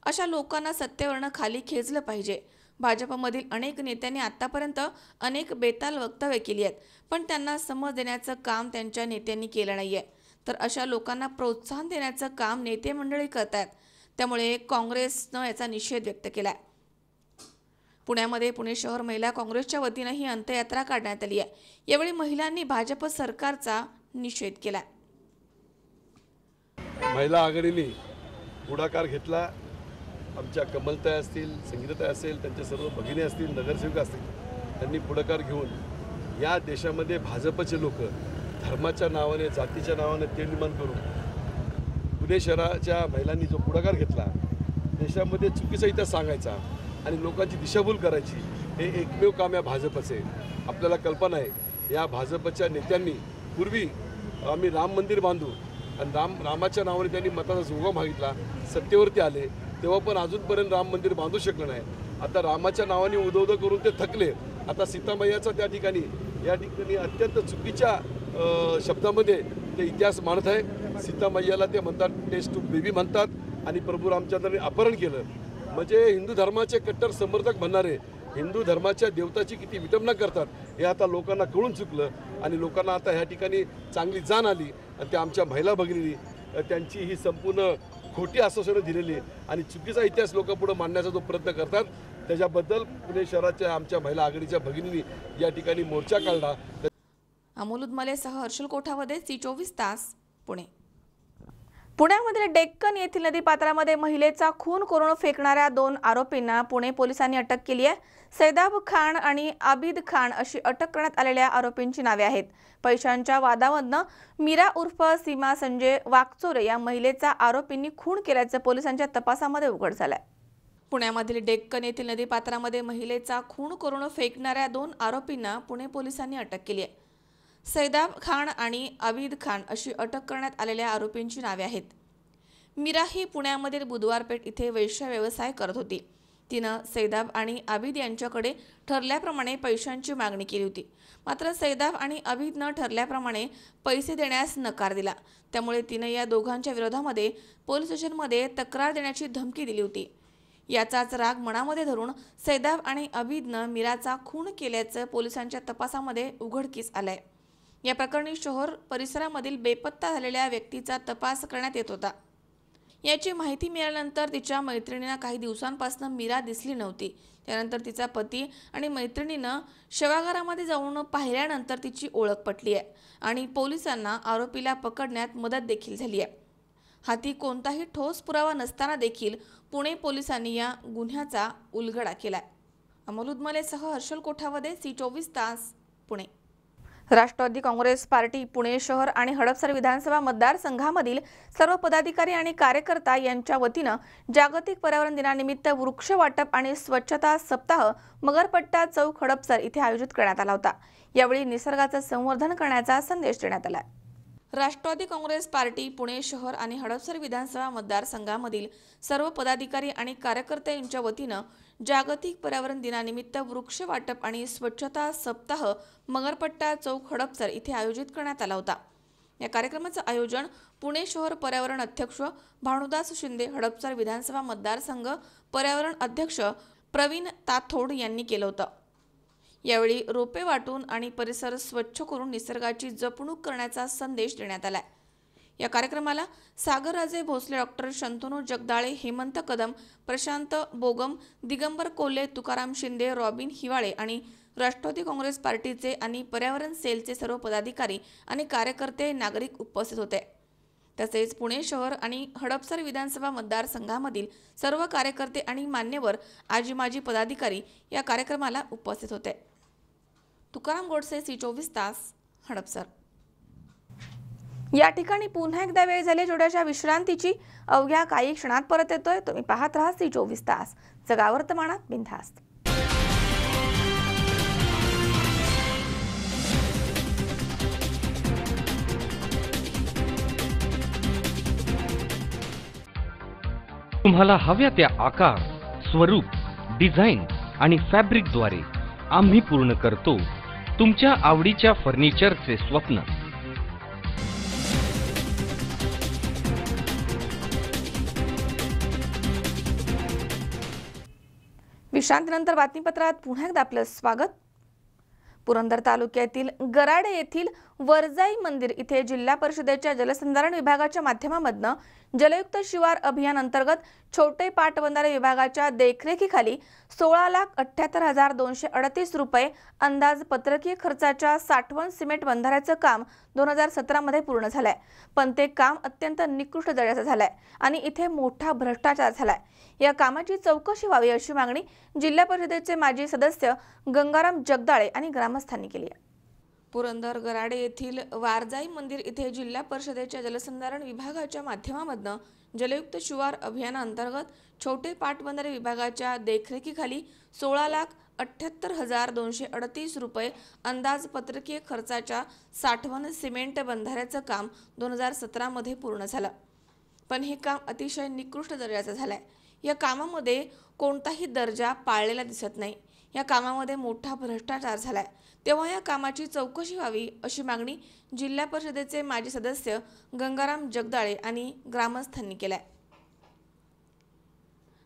अशा लोकांना सत्तेवरनं खाली खेचलं पाहिजे. भाजपमधील अनेक नेत्यांनी आतापर्यंत अनेक बेताल वक्तव्य केली आहेत, पण त्यांना समज देण्याचं काम त्यांच्या नेत्यांनी केलं नाहीये. तर अशा लोकांना प्रोत्साहन देण्याचं काम नेते मंडळी करतात. त्यामुळे काँग्रेसनं याचा निषेध व्यक्त केलाय. पुण्यामध्ये पुणे शहर महिला काँग्रेसच्या वतीनं ही अंत्ययात्रा काढण्यात आली आहे. यावेळी महिलांनी भाजप सरकारचा निषेध केला. महिला आघाडीने पुढाकार घेतला. आमच्या कमलताई असतील, संगीताताई असेल, त्यांचे सर्व भगिनी असतील, नगरसेवक असतील, त्यांनी पुढाकार घेऊन या देशामध्ये भाजपचे लोक धर्माच्या नावाने जातीच्या नावाने ते निर्माण करून पुणे शहराच्या महिलांनी जो पुढाकार घेतला, देशामध्ये चुकीचा इतिहास सांगायचा आणि लोकांची दिशाभूल करायची, हे एकमेव काम या भाजपचे. आपल्याला कल्पना आहे या भाजपच्या नेत्यांनी पूर्वी आम्ही राम मंदिर बांधू आणि रामाच्या नावाने त्यांनी मताचा जोगा मागितला, सत्तेवरती आले तेव्हा पण अजूनपर्यंत राम मंदिर बांधू शकलं नाही. आता रामाच्या नावाने उदो करून ते थकले. आता सीतामैयाचा या ठिकाणी अत्यंत चुकीच्या शब्दामध्ये ते इतिहास मांडत आहे. सीतामैयाला ते म्हणतात टेस्ट टू बेबी म्हणतात आणि प्रभू रामचंद्रांनी अपहरण केलं. म्हणजे हिंदू धर्माचे कट्टर समर्थक म्हणणारे हिंदू धर्माच्या देवताची किती विटंबना करतात हे आता लोकांना कळून चुकलं आणि लोकांना आता ह्या ठिकाणी चांगली जाण आली आणि त्या आमच्या महिला भगिनी त्यांची ही संपूर्ण खोटी आश्वासनं दिलेली आणि चुकीचा इतिहास लोकांपुढे मांडण्याचा जो प्रयत्न करतात त्याच्याबद्दल पुणे शहराच्या आमच्या महिला आघाडीच्या भगिनींनी या ठिकाणी मोर्चा काढला. अमोल उदमलेसह हर्षल कोठावदे, C24 तास, पुणे. पुण्यामधील डेक्कन येथील नदीपात्रामध्ये महिलेचा खून करून फेकणाऱ्या 2 आरोपींना पुणे पोलिसांनी अटक केली आहे. सैदाब खान आणि आबिद खान अशी अटक करण्यात आलेल्या आरोपींची नावे आहेत. पैशांच्या वादामधनं मीरा उर्फ सीमा संजय वाकचोरे या महिलेचा आरोपींनी खून केल्याचं पोलिसांच्या तपासामध्ये उघड झालंय. पुण्यामधील डेक्कन येथील नदीपात्रामध्ये महिलेचा खून करून फेकणाऱ्या 2 आरोपींना पुणे पोलिसांनी अटक केली आहे. सैदाब खान आणि आबिद खान अशी अटक करण्यात आलेल्या आरोपींची नावे आहेत. मीरा ही पुण्यामधील बुधवारपेठ इथे वेश्या व्यवसाय करत होती. तिनं सैदाब आणि आबिद यांच्याकडे ठरल्याप्रमाणे पैशांची मागणी केली होती. मात्र सैदाब आणि आबिदनं ठरल्याप्रमाणे पैसे देण्यास नकार दिला. त्यामुळे तिनं या दोघांच्या विरोधामध्ये पोलीस स्टेशनमध्ये तक्रार देण्याची धमकी दिली होती. याचाच राग मनामध्ये धरून सैदाब आणि आबिदनं मीराचा खून केल्याचं पोलिसांच्या तपासामध्ये उघडकीस आलंय. या प्रकरणी शहर परिसरामधील बेपत्ता झालेल्या व्यक्तीचा तपास करण्यात येत होता. याची माहिती मिळाल्यानंतर तिच्या मैत्रिणींना काही दिवसांपासून मीरा दिसली नव्हती. त्यानंतर तिचा पती आणि मैत्रिणीनं शवागारामध्ये जाऊन पाहिल्यानंतर तिची ओळख पटली आहे आणि पोलिसांना आरोपीला पकडण्यात मदत देखील झाली आहे. हाती कोणताही ठोस पुरावा नसताना देखील पुणे पोलिसांनी या गुन्ह्याचा उलगडा केलाय. अमोल उदमलेसह हर्षल कोठावदे, C24 तास, पुणे. राष्ट्रवादी काँग्रेस पार्टी पुणे शहर आणि हडपसर विधानसभा मतदारसंघामधील सर्व पदाधिकारी आणि कार्यकर्ता यांच्या वतीनं जागतिक पर्यावरण दिनानिमित्त वृक्ष वाटप आणि स्वच्छता सप्ताह मगरपट्टा चौक हडपसर इथे आयोजित करण्यात आला होता. यावेळी निसर्गाचं संवर्धन करण्याचा संदेश देण्यात आला. राष्ट्रवादी काँग्रेस पार्टी पुणे शहर आणि हडपसर विधानसभा मतदारसंघामधील सर्व पदाधिकारी आणि कार्यकर्त्यांच्या वतीनं जागतिक पर्यावरण दिनानिमित्त वृक्ष वाटप आणि स्वच्छता सप्ताह मगरपट्टा चौक हडपसर इथे आयोजित करण्यात आला होता. या कार्यक्रमाचं आयोजन पुणे शहर पर्यावरण अध्यक्ष भानुदास शिंदे, हडपसर विधानसभा मतदारसंघ पर्यावरण अध्यक्ष प्रवीण ताथोड यांनी केलं होतं. यावेळी रोपे वाटून आणि परिसर स्वच्छ करून निसर्गाची जपणूक करण्याचा संदेश देण्यात आला. या कार्यक्रमाला सागरराजे भोसले, डॉक्टर शंतनू जगदाळे, हेमंत कदम, प्रशांत बोगम, दिगंबर कोल्हे, तुकाराम शिंदे, रॉबिन हिवाळे आणि राष्ट्रवादी काँग्रेस पार्टीचे आणि पर्यावरण सेलचे सर्व पदाधिकारी आणि कार्यकर्ते, नागरिक उपस्थित होते. तसेच पुणे शहर आणि हडपसर विधानसभा मतदारसंघामधील सर्व कार्यकर्ते आणि मान्यवर, आजी माजी पदाधिकारी या कार्यक्रमाला उपस्थित होते. तुकाराम गोडसे, C24 तास, हडपसर. या ठिकाणी पुन्हा एकदा वेळ झाली जोड्याच्या विश्रांतीची. अवघ्या काही क्षणात परत येतोय. तुम्ही पाहत राहा C24 तास, जगा वर्तमानात बिनधास्त. तुम्हाला हव्या त्या आकार, स्वरूप, डिझाईन आणि फॅब्रिकद्वारे आम्ही पूर्ण करतो तुमच्या आवडीच्या फर्निचरचे स्वप्न. विश्रांतीनंतर बातमीपत्रात पुन्हा एकदा आपलं स्वागत. पुरंदर तालुक्यातील गराडे येथील वरजाई मंदिर इथे जिल्हा परिषदेच्या जलसंधारण विभागाच्या माध्यमामधनं जलयुक्त शिवार अभियान अंतर्गत छोटे पाटबंधारे विभागाच्या देखरेखीखाली 16,78,238 रुपये अंदाजपत्रकीय खर्चाच्या साठवण सिमेंट बंधाऱ्याचं काम 2017 मध्ये पूर्ण झालंय. पण ते काम अत्यंत निकृष्ट दर्जाचं झालंय आणि इथे मोठा भ्रष्टाचार झालाय. या कामाची चौकशी व्हावी अशी मागणी जिल्हा परिषदेचे माजी सदस्य गंगाराम जगदाळे आणि ग्रामस्थांनी केली आहे. पुरंदर गराडे येथील वारजाई मंदिर इथे जिल्हा परिषदेच्या जलसंधारण विभागाच्या माध्यमामधून जलयुक्त शिवार अभियानाअंतर्गत छोटे पाटबंधारे विभागाच्या देखरेखीखाली 16,78,238 रुपये अंदाजपत्रकीय खर्चाच्या साठवण सिमेंट बंधाऱ्याचं काम 2017 मध्ये पूर्ण झालं. पण हे काम अतिशय निकृष्ट दर्जाचं झालंय. या कामामध्ये कोणताही दर्जा पाळलेला दिसत नाही. या कामामध्ये मोठा भ्रष्टाचार झालाय. तेव्हा या कामाची चौकशी व्हावी अशी मागणी जिल्हा परिषदेचे माजी सदस्य गंगाराम जगदाळे आणि ग्रामस्थांनी केलाय.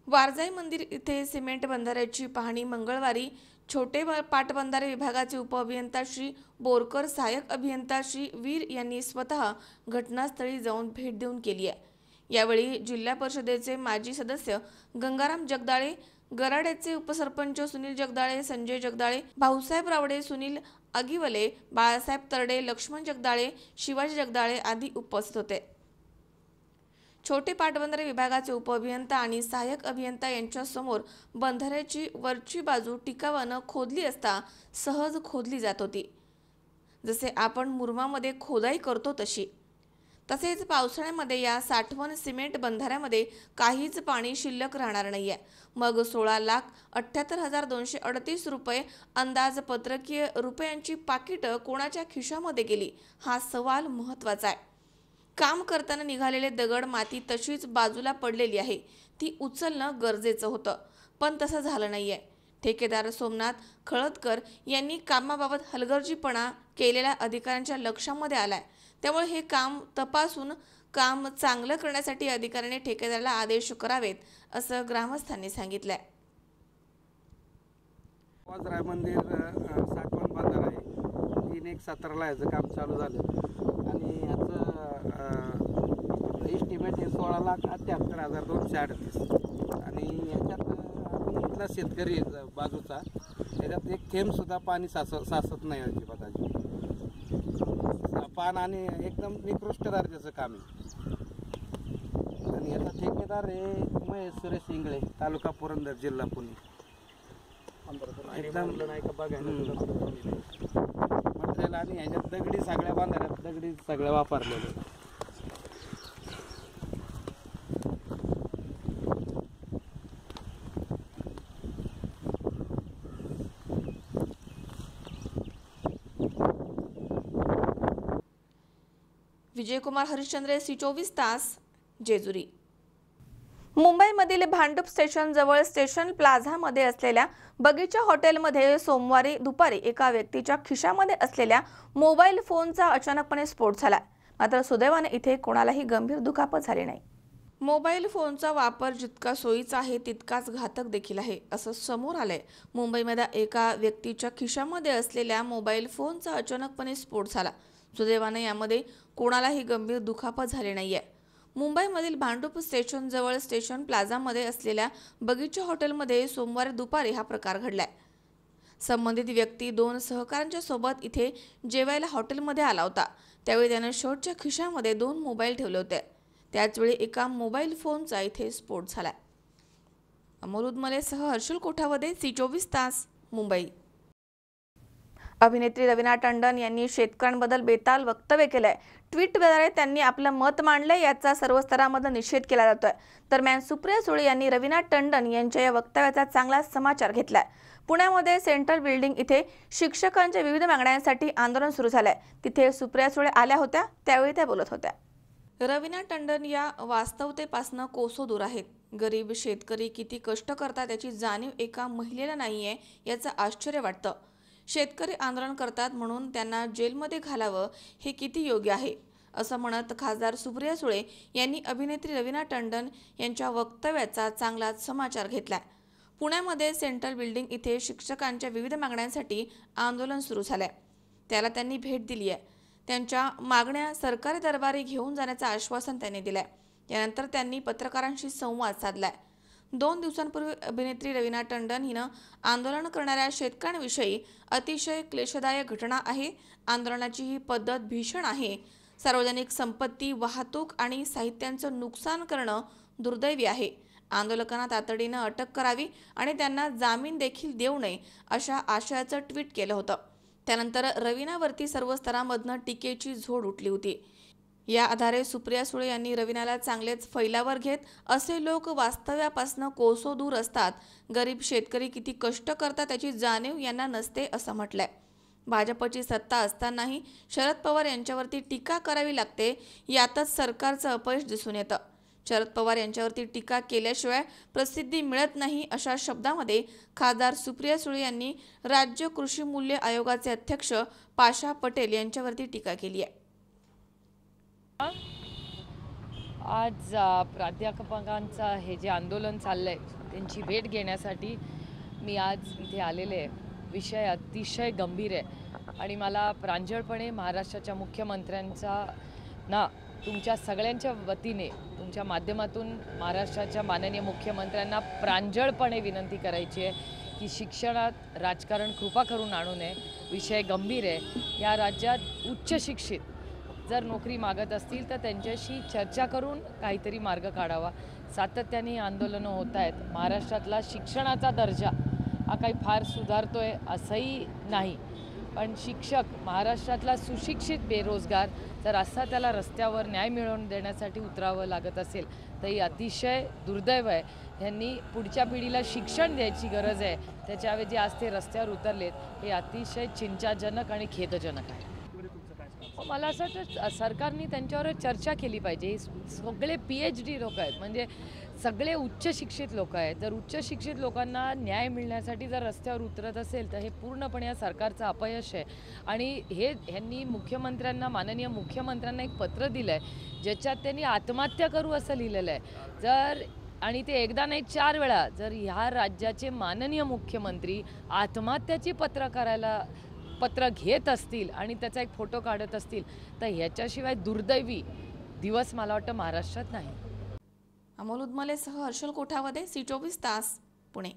वारजाई मंदिर इथे सिमेंट बंधाऱ्याची पाहणी मंगळवारी छोटे पाटबंधारे विभागाचे उपअभियंता श्री बोरकर, सहाय्यक अभियंता श्री वीर यांनी स्वतः घटनास्थळी जाऊन भेट देऊन केली आहे. यावेळी जिल्हा परिषदेचे माजी सदस्य गंगाराम जगदाळे, गराडेचे उपसरपंच सुनील जगदाळे, संजय जगदाळे, भाऊसाहेब रावडे, सुनील अगिवले, बाळासाहेब तरडे, लक्ष्मण जगदाळे, शिवाजी जगदाळे आदी उपस्थित होते. छोटे पाटबंधारे विभागाचे उपअभियंता आणि सहाय्यक अभियंता यांच्या समोर बंधाऱ्याची वरची बाजू टिकावानं खोदली असता सहज खोदली जात होती, जसे आपण मुरमामध्ये खोदाई करतो तशी. तसेच पावसाळ्यामध्ये या साठवण सिमेंट बंधाऱ्यामध्ये काहीच पाणी शिल्लक राहणार नाहीये. मग 16,78,238 रुपये अंदाजपत्रकीय रुपयांची पाकिटं कोणाच्या खिशामध्ये गेली हा सवाल महत्त्वाचा आहे. काम करताना निघालेले दगड, माती तशीच बाजूला पडलेली आहे, ती उचलणं गरजेचं होतं, पण तसं झालं नाहीये. ठेकेदार सोमनाथ खळदकर यांनी कामाबाबत हलगर्जीपणा केलेल्या अधिकाऱ्यांच्या लक्षामध्ये आलाय. त्यामुळे हे काम तपासून काम चांगलं करण्यासाठी अधिकाऱ्यांनी ठेकेदाराला आदेश करावेत असं ग्रामस्थांनी सांगितलंय. वारजाई मंदिर साठवण बंधारा आहे. 3/1/17 याचं काम चालू झालं आणि याचं एस्टिमेट आहे 16,78,238 आणि याच्यात आपण इथला शेतकरी बाजूचा त्याच्यात एक थेंब सुद्धा पाणी साचत नाही अजिबात. पान आणि एकदम निकृष्ट दर्जाचं काम आहे. आणि याचा ठेकेदार आहे महेश सुरेश इंगळे, तालुका पुरंदर, जिल्हा पुणे. एकदम मटेरियल आणि ह्याच्यात दगडी सगळ्या बांधाऱ्यात दगडी सगळ्या वापरलेले. विजयकुमार हरिश्चंद्र, C24 तास, जेजुरी. मुंबईमधील भांडूप स्टेशन जवळ स्टेशन प्लाझामध्ये असलेल्या बगीचा हॉटेलमध्ये सोमवारी दुपारी एका व्यक्तीच्या खिशामध्ये असलेल्या मोबाईल फोनचा अचानकपणे स्फोट झाला. मात्र सुदैवाने इथे कोणालाही गंभीर दुखापत झाली नाही. मोबाईल फोनचा वापर जितका सोयीचा आहे तितकाच घातक देखील आहे असं समोर आलंय. मुंबईमध्ये एका व्यक्तीच्या खिशामध्ये असलेल्या मोबाईल फोनचा अचानकपणे स्फोट झाला. सुदैवाने यामध्ये कोणालाही गंभीर दुखापत झाली नाहीये. मुंबईमधील भांडूप स्टेशन जवळ स्टेशन प्लाझामध्ये असलेल्या बगीचा हॉटेलमध्ये सोमवारी दुपारी हा प्रकार घडलाय. संबंधित व्यक्ती 2 सहकाऱ्यांच्या सोबत इथे जेवायला हॉटेलमध्ये आला होता. त्यावेळी त्याने शर्टच्या खिशामध्ये 2 मोबाईल ठेवले होते. त्याचवेळी एका मोबाईल फोनचा इथे स्फोट झालाय. अमोल उदमलेसह हर्षल कोठावदे, C24 तास, मुंबई. अभिनेत्री रवीना टंडन यांनी शेतकऱ्यांबद्दल बेताल वक्तव्य केलंय. ट्विटद्वारे त्यांनी आपलं मत मांडलंय. याचा सर्व स्तरामध्ये निषेध केला जातोय. दरम्यान सुप्रिया सुळे यांनी रवीना टंडन यांच्या या वक्तव्याचा चांगला समाचार घेतलाय. पुण्यामध्ये सेंट्रल बिल्डिंग इथे शिक्षकांच्या विविध मागण्यांसाठी आंदोलन सुरू झालंय. तिथे सुप्रिया सुळे आल्या होत्या, त्यावेळी त्या बोलत होत्या. रवीना टंडन या वास्तवतेपासून कोसो दूर आहेत. गरीब शेतकरी किती कष्ट करतात याची जाणीव एका महिलेला नाहीये याचं आश्चर्य वाटतं. शेतकरी आंदोलन करतात म्हणून त्यांना जेलमध्ये घालावं हे किती योग्य आहे असं म्हणत खासदार सुप्रिया सुळे यांनी अभिनेत्री रवीना टंडन यांच्या वक्तव्याचा चांगलाच समाचार घेतलाय. पुण्यामध्ये सेंट्रल बिल्डिंग इथे शिक्षकांच्या विविध मागण्यांसाठी आंदोलन सुरू झालंय. त्याला त्यांनी भेट दिली आहे. त्यांच्या मागण्या सरकारी दरबारी घेऊन जाण्याचं आश्वासन त्यांनी दिलंय. त्यानंतर त्यांनी पत्रकारांशी संवाद साधलाय. 2 दिवसांपूर्वी अभिनेत्री रवीना टंडन हिनं आंदोलन करणाऱ्या शेतकऱ्यांविषयी अतिशय क्लेशदायक घटना आहे. आंदोलनाची ही पद्धत भीषण आहे. सार्वजनिक संपत्ती, वाहतूक आणि साहित्यांचं नुकसान करणं दुर्दैवी आहे. आंदोलकांना तातडीनं अटक करावी आणि त्यांना जामीन देखील देऊ नये अशा आशयाचं ट्विट केलं होतं. त्यानंतर रवीनावरती सर्व स्तरांमधनं टीकेची झोड उठली होती। या आधारे सुप्रिया सुळे यांनी रवीनाला चांगलेच फैलावर घेत असे लोक वास्तव्यापासून कोसो दूर असतात, गरीब शेतकरी किती कष्ट करतात त्याची जाणीव यांना नसते असं म्हटलंय। भाजपची सत्ता असतानाही शरद पवार यांच्यावरती टीका करावी लागते, यातच सरकारचं अपयश दिसून येतं। शरद पवार यांच्यावरती टीका केल्याशिवाय प्रसिद्धी मिळत नाही अशा शब्दामध्ये खासदार सुप्रिया सुळे यांनी राज्य कृषी मूल्य आयोगाचे अध्यक्ष पाशा पटेल यांच्यावरती टीका केली आहे। आज प्राध्यापकांचं हे जे आंदोलन चाललंय त्यांची भेट घेण्यासाठी मी आज इथे आलेले आहे। विषय अतिशय गंभीर आहे आणि मला प्रांजळपणे महाराष्ट्राच्या मुख्यमंत्र्यांचा तुमच्या सगळ्यांच्या वतीने तुमच्या माध्यमातून महाराष्ट्राच्या माननीय मुख्यमंत्र्यांना प्रांजळपणे विनंती करायची आहे की शिक्षणात राजकारण कृपा करून आणू नये। विषय गंभीर आहे। या राज्यात उच्च शिक्षित जर नोकरी मागत असतील तर त्यांच्याशी चर्चा करून काहीतरी मार्ग काढावा। सातत्याने आंदोलनं होत आहेत। महाराष्ट्रातला शिक्षणाचा दर्जा हा काही फार सुधारतोय असंही नाही, पण शिक्षक महाराष्ट्रातला सुशिक्षित बेरोजगार जर असा त्याला रस्त्यावर न्याय मिळवून देण्यासाठी उतरावं लागत असेल तर ही अतिशय दुर्दैव आहे। यांनी पुढच्या पिढीला शिक्षण द्यायची गरज आहे, त्याच्याऐवजी आज ते रस्त्यावर उतरलेत हे अतिशय चिंताजनक आणि खेदजनक आहे। मला असं वाटतं सरकारने त्यांच्यावर चर्चा केली पाहिजे। सगळे PhD लोक आहेत, म्हणजे सगळे उच्च शिक्षित लोक आहेत। जर उच्च शिक्षित लोकांना न्याय मिळण्यासाठी जर रस्त्यावर उतरत असेल तर हे पूर्णपणे या सरकारचं अपयश आहे। आणि ह्यांनी मुख्यमंत्र्यांना माननीय मुख्यमंत्र्यांना एक पत्र दिलं आहे ज्याच्यात त्यांनी आत्महत्या करू असं लिहिलेलं आहे। आणि ते एकदा नाही 4 वेळा जर ह्या राज्याचे माननीय मुख्यमंत्री आत्महत्याची पत्र घेत असतील आणि त्याचा एक फोटो काढत असतील तर ह्याच्याशिवाय दुर्दैवी दिवस मला वाटतं महाराष्ट्रात नाही। अमोल उदमलेसह हर्षल कोठावदे, C24 तास, पुणे।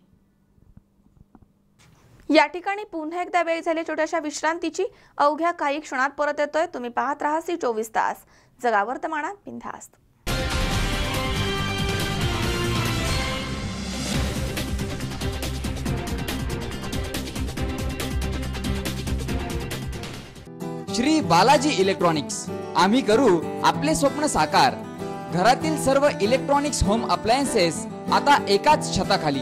या ठिकाणी पुन्हा एकदा वेळ झाली छोट्याशा विश्रांतीची। अवघ्या काही क्षणात परत येतोय। तुम्ही पाहत राहा C24 तास, जगा वर्तमानात बिनधास्त। श्री बालाजी इलेक्ट्रॉनिक्स, आम्ही करू आपले स्वप्न साकार। घरातील सर्व इलेक्ट्रॉनिक्स होम अप्लायन्सेस आता एकाच छताखाली,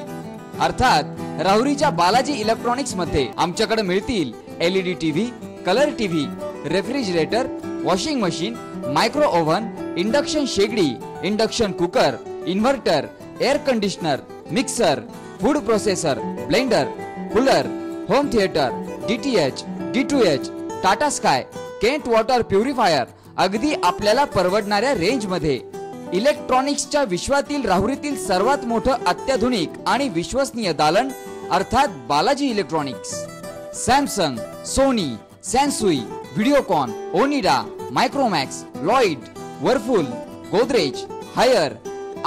अर्थात राहुरीच्या बालाजी इलेक्ट्रॉनिक्स मध्ये आमच्याकडे मिळतील LED TV, colour TV, refrigerator, washing machine, micro oven, induction शेगडी, induction cooker, inverter, air conditioner, mixer, food processor, blender, cooler, home theatre, DTH, D2H, Tata Sky, Kent water purifier, अगदी आपल्याला परवडणाऱ्या रेंज मध्ये। इलेक्ट्रॉनिक्सच्या विश्वातील राहुरीतील सर्वात मोठं अत्याधुनिक आणि विश्वसनीय दालन अर्थात Balaji Electronics. Samsung, Sony, Sansui, Videocon, Onida, Micromax, Lloyd, Whirlpool, Godrej, Haier,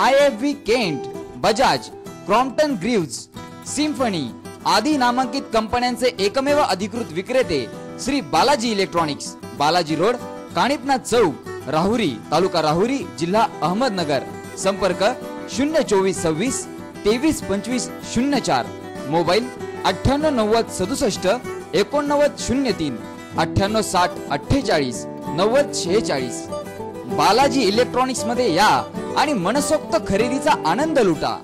IFB Kent, Bajaj, Crompton Greaves, Symphony आदी नामांकित कंपन्यांचे एकमेव अधिकृत विक्रेते श्री बालाजी इलेक्ट्रॉनिक्स, बालाजी रोड, काणिपनाथ चौक, राहुरी, तालुका राहुरी, जिल्हा अहमदनगर। संपर्क 02426 232504, मोबाईल 989067 8903, 9860 48 9046। बालाजी इलेक्ट्रॉनिक्स मध्ये या आणि मनसोक्त खरेदीचा आनंद लुटा।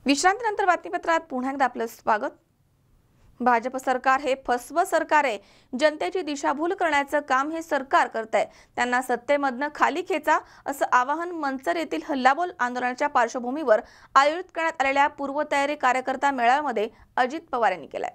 विश्रांतीनंतर बातमीपत्रात पुन्हा एकदा आपलं स्वागत। भाजप सरकार हे फसवं सरकार आहे। जनतेची दिशाभूल करण्याचं काम हे सरकार करतंय। त्यांना सत्तेमधनं खाली खेचा असं आवाहन मंचर येथील हल्लाबोल आंदोलनाच्या पार्श्वभूमीवर आयोजित करण्यात आलेल्या पूर्वतयारी कार्यकर्ता मेळाव्यामध्ये अजित पवार यांनी केलाय।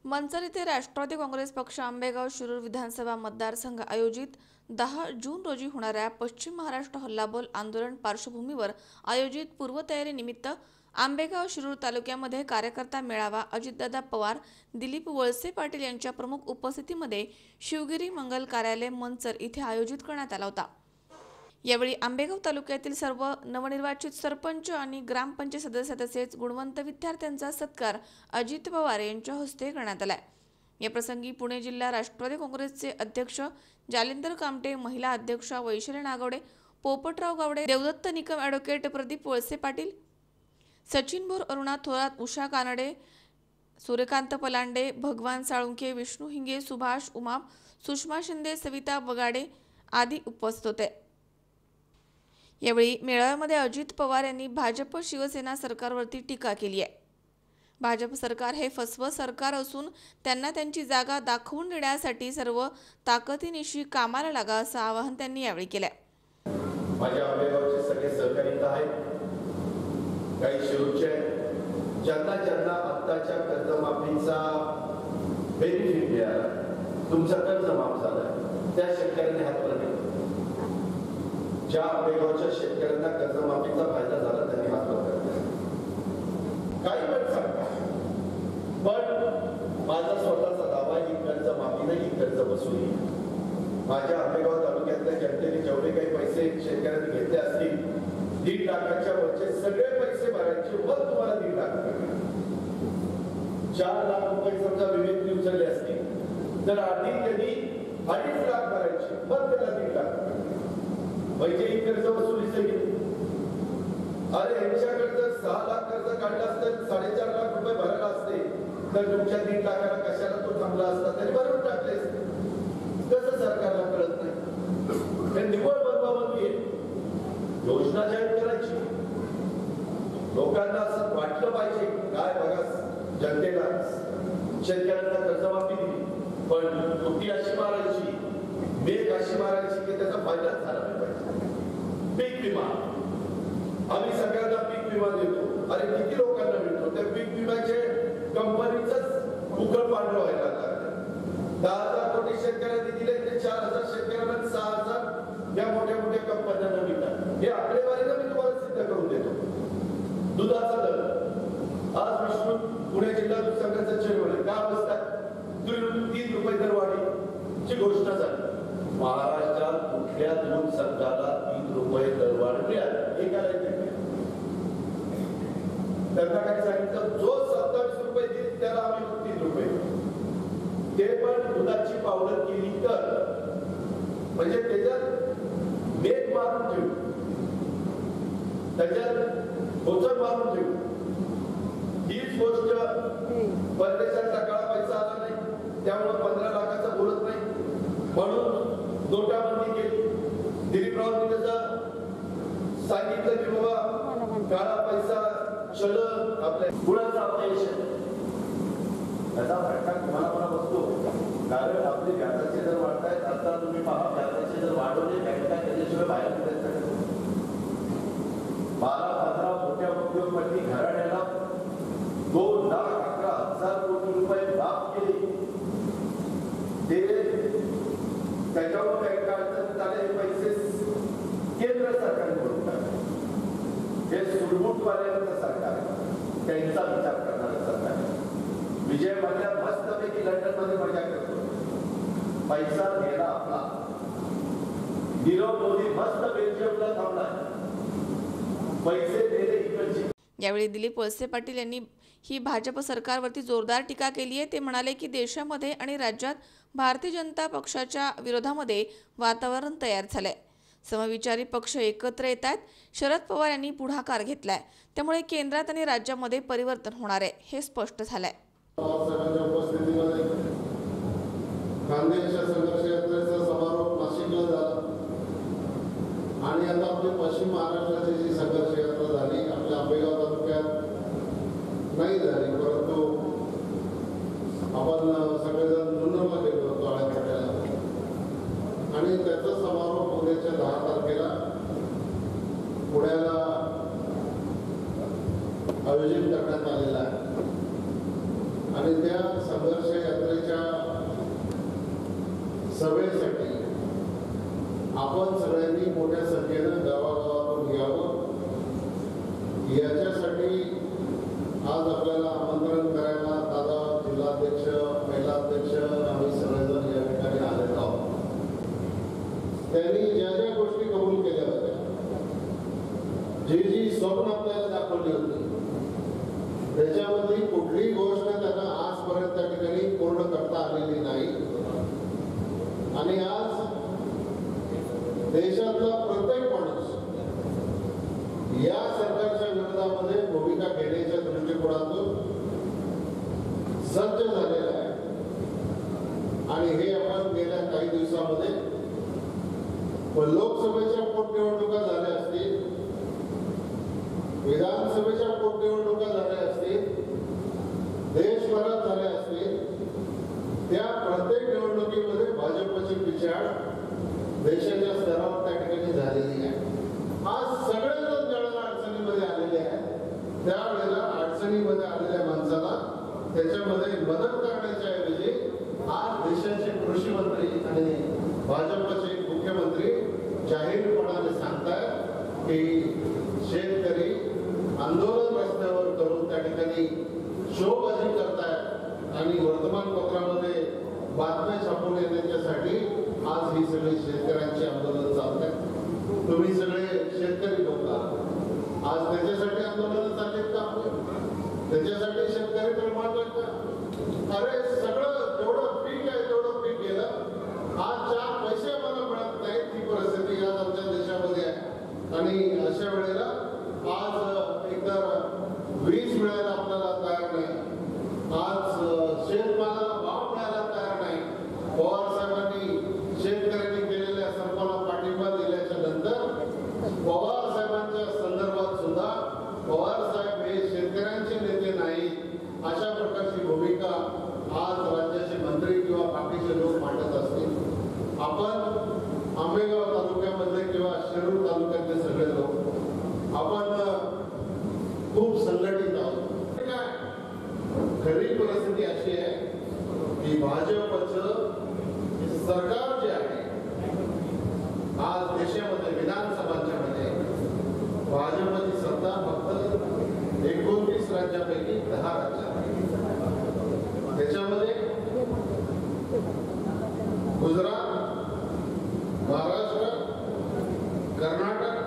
मंचर येथे राष्ट्रवादी काँग्रेस पक्ष आंबेगाव शिरूर विधानसभा मतदारसंघ आयोजित 10 जून रोजी होणाऱ्या पश्चिम महाराष्ट्र हल्लाबोल आंदोलन पार्श्वभूमीवर आयोजित पूर्वतयारी निमित्त आंबेगाव शिरूर तालुक्यामध्ये कार्यकर्ता मेळावा अजितदादा पवार, दिलीप वळसे पाटील यांच्या प्रमुख उपस्थितीमध्ये शिवगिरी मंगल कार्यालय मंचर इथे आयोजित करण्यात आला होता। यावेळी आंबेगाव तालुक्यातील सर्व नवनिर्वाचित सरपंच आणि ग्रामपंचायत सदस्य तसेच गुणवंत विद्यार्थ्यांचा सत्कार अजित पवार यांच्या हस्ते करण्यात आला। या प्रसंगी पुणे जिल्हा राष्ट्रवादी काँग्रेसचे अध्यक्ष जालिंदर कामटे, महिला अध्यक्षा वैशाली नागवडे, पोपटराव गावडे, देवदत्त निकम, ॲडव्होकेट प्रदीप वळसे पाटील, सचिन बोर, अरुणा थोरात, उषा कानडे, सूर्यकांत पलांडे, भगवान साळुंखे, विष्णू हिंगे, सुभाष उमाप, सुषमा शिंदे, सविता बगाडे आदी उपस्थित होते। यावेळी मेळाव्यामध्ये अजित पवार यांनी भाजप शिवसेना सरकारवरती टीका केली आहे। भाजप सरकार हे फसवं सरकार असून त्यांना त्यांची जागा दाखवून देण्यासाठी सर्व ताकदीनिशी कामाला लागा असं आवाहन त्यांनी यावेळी केलंय। माझ्या आंबेगावचे सगळे सहकारी आहेत, काही शिरूरचे ज्यांना ज्यांना आत्ताच्या कर्जमाफीचा बेनिफिट मिळाला, तुमचा कर्ज माफ झाला, त्या शेतकऱ्यांनी हात वर केला। ज्या आंबेगावच्या शेतकऱ्यांना कर्जमाफीचा फायदा झाला त्यांनी हात वर केला। काही पण सांगा, पण माझा स्वतःचा दावा ही कर्जमाफी नाही, कर्ज वसुली। माझ्या आंबेगाव तालुक्यातल्या जनतेने जेवढे काही पैसे शेतकऱ्यांनी घेतले असतील, 1.5 लाखाच्या वरचे सगळे पैसे भरायचे, मग तुम्हाला 1.5 लाख रुपये। 4 लाख रुपये समजा विवेकने उचलले असतील तर आधी त्यांनी 2.5 लाख भरायचे, मग त्याला 1.5 लाख रुपये। म्हणजे ही कर्ज वसुली सगळी। अरे यांच्याकडे जर 6 लाख कर्ज काढलं असतं, 4.5 लाख रुपये भरायला असते, तर तुमच्या 1.5 लाखाला कशाला तो थांबला असता, तरी भरून टाकले असते। कसं सरकारला कळत नाही? हे निवड बनवाबनवी आहे, योजना जाहीर करायची, लोकांना असं वाटलं पाहिजे काय बघा जनतेला शेतकऱ्यांना कर्जमाफी दिली, पण कुठे अशी मारायची, मेघ अशी मारायची की त्याचा फायदा झाला नाही पाहिजे। पीक विमा आम्ही सगळ्यांना पीक विमा देतो, अरे किती लोकांना मिळतो? त्या पीक विम्याचे कंपनीच उकळ पांढरं व्हायला लागलं। 10,000 कोटी शेतकऱ्यांनी दिले, ते 4,000 शेतकऱ्यांना 6,000 या मोठ्या मोठ्या कंपन्यांना मिळतात। हे आकडेवारीला मी तुम्हाला सिद्ध करून देतो। दुधाचा दर आज विष्णू पुणे जिल्हा दूध संघाचा चेअरमन का बसतात? 3 रुपये दरवाढीची घोषणा झाली। महाराष्ट्रात कुठल्या दूध संघाला 3 रुपये दरवाढ मिळाली? एकाला त्यांना काय सांगितलं, जो 27 रुपये देईल त्याला आम्ही 3 रुपये, ते पण दुधाची पावडर केली तर, म्हणजे त्याच्यात मेघ मारून ठेवू, त्याच्यात बोचर मारून ठेवू। हीच गोष्ट परदेशातला काळा पैसा आला नाही, त्यामुळे 15 लाखाचं बोलत नाही, म्हणून नोटाबंदी केली। दिलीपरावांनी त्याचं सांगितलं की बाबा काळा पैसा चल आपल्या गुळाचा अपयश, त्याचा फटका तुम्हाला मला बसतो, कारण आपले व्याजाचे दर वाढतायत। आता तुम्ही पहा, व्याजाचे दर वाढवले, बँका त्याच्याशिवाय बाहेर पडायचं। 12-15 मोठ्या उद्योगपती घराण्याला 2,11,000 कोटी रुपये माफ केले, ते त्याच्यावर बँका अडचणीत आले, पैसे केंद्र सरकारने भरून टाकले। हे सुरबुटवाल्यांचं सरकार आहे, त्यांचा विचार करणारं सरकार आहे। विजय मल्ल्या मस्तपैकी लंडन मध्ये मजा करतो, पैसा गेला आपला। नीरव मोदी मस्त बेल्जियमला थांबला, पैसे दिले इकडचे। यावेळी दिलीप वळसे पाटील यांनी ही भाजप सरकारवरती जोरदार टीका केली आहे। ते म्हणाले की देशामध्ये आणि राज्यात भारतीय जनता पक्षाच्या विरोधामध्ये वातावरण तयार झालंय, समविचारी पक्ष एकत्र येत आहेत। शरद पवार यांनी पुढाकार घेतलाय, त्यामुळे केंद्रात आणि राज्यामध्ये परिवर्तन होणार आहे हे स्पष्ट झालंय। उपस्थितीमध्ये खानदेशच्या संघर्ष यात्रेचा समारोप नाशिकला झाला आणि आता आपली पश्चिम महाराष्ट्राची जी संघर्ष यात्रा झाली आपल्या आंबेगाव तालुक्यात नाही झाली, परंतु आपण सगळेजण जुन्नरला गेलो होतो आळ्यापाट्याला, आणि त्याचा समारोप उद्याच्या 10 तारखेला पुण्याला आयोजित करण्यात आलेला आहे। आणि त्या संघर्ष यात्रेच्या सभेसाठी आपण सगळ्यांनी मोठ्या संख्येनं गावागावातून यावं, याच्यासाठी आज आपल्याला आमंत्रण करायला दादा जिल्हाध्यक्ष, महिला अध्यक्ष, आम्ही सगळेजण या ठिकाणी आलेलो आहोत। त्यांनी ज्या ज्या गोष्टी कबूल केल्या होत्या, जी जी स्वप्न आपल्याला दाखवली होती, त्याच्यामध्ये कुठलीही गोष्ट त्यांना आजपर्यंत त्या ठिकाणी पूर्ण करता आली आणि आज देशातला प्रत्येक माणूस या सरकारच्या विरोधामध्ये भूमिका घेण्याच्या दृष्टिकोनातून सज्ज झालेला आहे. आणि हे आपण गेल्या काही दिवसामध्ये लोकसभेच्या पोटनिवडणुका झाल्या असतील, विधानसभेच्या पोटनिवडणुका झाल्या असतील, देशभरात झाल्या असतील, त्या प्रत्येक निवडणुकीमध्ये भाजपची पिछाड देशाच्या स्तरावर त्या ठिकाणी झालेली आहे. आज सगळेजण ज्यावेळेला अडचणीमध्ये आलेले आहेत त्यावेळेला अडचणीमध्ये आलेल्या माणसाला त्याच्यामध्ये मदत करण्याच्या ऐवजी आज देशाचे कृषी मंत्री आणि भाजपचे मुख्यमंत्री जाहीरपणाने सांगतायत की शेतकरी आंदोलन रस्त्यावर करून त्या ठिकाणी शोबाजी करतायत आणि वर्तमानपत्रामध्ये बातम्या छापून येण्यासाठी आज ही सगळी शेतकऱ्यांची आंदोलन चालतात. तुम्ही सगळे शेतकरी लोक आज त्याच्यासाठी आंदोलन चाललेत का? त्याच्यासाठी शेतकरी प्रमाणात का? अरे सगळं जेवढं पीक आहे तेवढं पीक गेलं. आज 4 पैसे मला मिळत नाहीत ही परिस्थिती आज आमच्या देशामध्ये आहे. आणि अशा वेळेला आज एकतर वीज मिळायला आपल्याला तयार नाही, आज शेतमालाला भाव मिळायला तयार नाही. पवार साहेबांनी शेतकऱ्यांनी केलेल्या संपाला पाठिंबा दिल्याच्या नंतर पवार साहेबांच्या संदर्भात सुद्धा पवार साहेब हे शेतकऱ्यांचे नेते नाहीत अशा प्रकारची भूमिका आज राज्याचे मंत्री किंवा बाकीचे लोक मांडत असतील. आपण आंबेगाव तालुक्यामध्ये किंवा शिरूर तालुक्यातले सगळे लोक आपण खूप संघटित आहोत. काय खरी परिस्थिती अशी आहे की भाजपचं सरकार जे आहे आज देशामध्ये विधानसभाच्या मध्ये भाजपची सत्ता फक्त 29 राज्यापैकी 10 राज्यात. त्याच्यामध्ये गुजरात, महाराष्ट्र, कर्नाटक,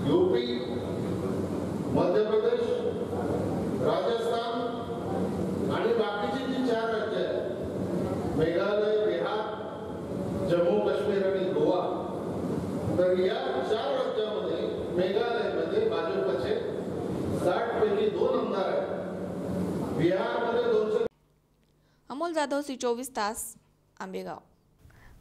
यूपी, मध्य प्रदेश, राजस्थान आणि बाकीची जी 4 राज्य आहेत मेघालय, बिहार, जम्मू काश्मीर आणि गोवा. तर या 4 राज्यामध्ये मेघालयमध्ये भाजपचे 60 पैकी 2 आमदार आहेत. बिहारमध्ये 200. अमोल जाधव, C24 तास, आंबेगाव.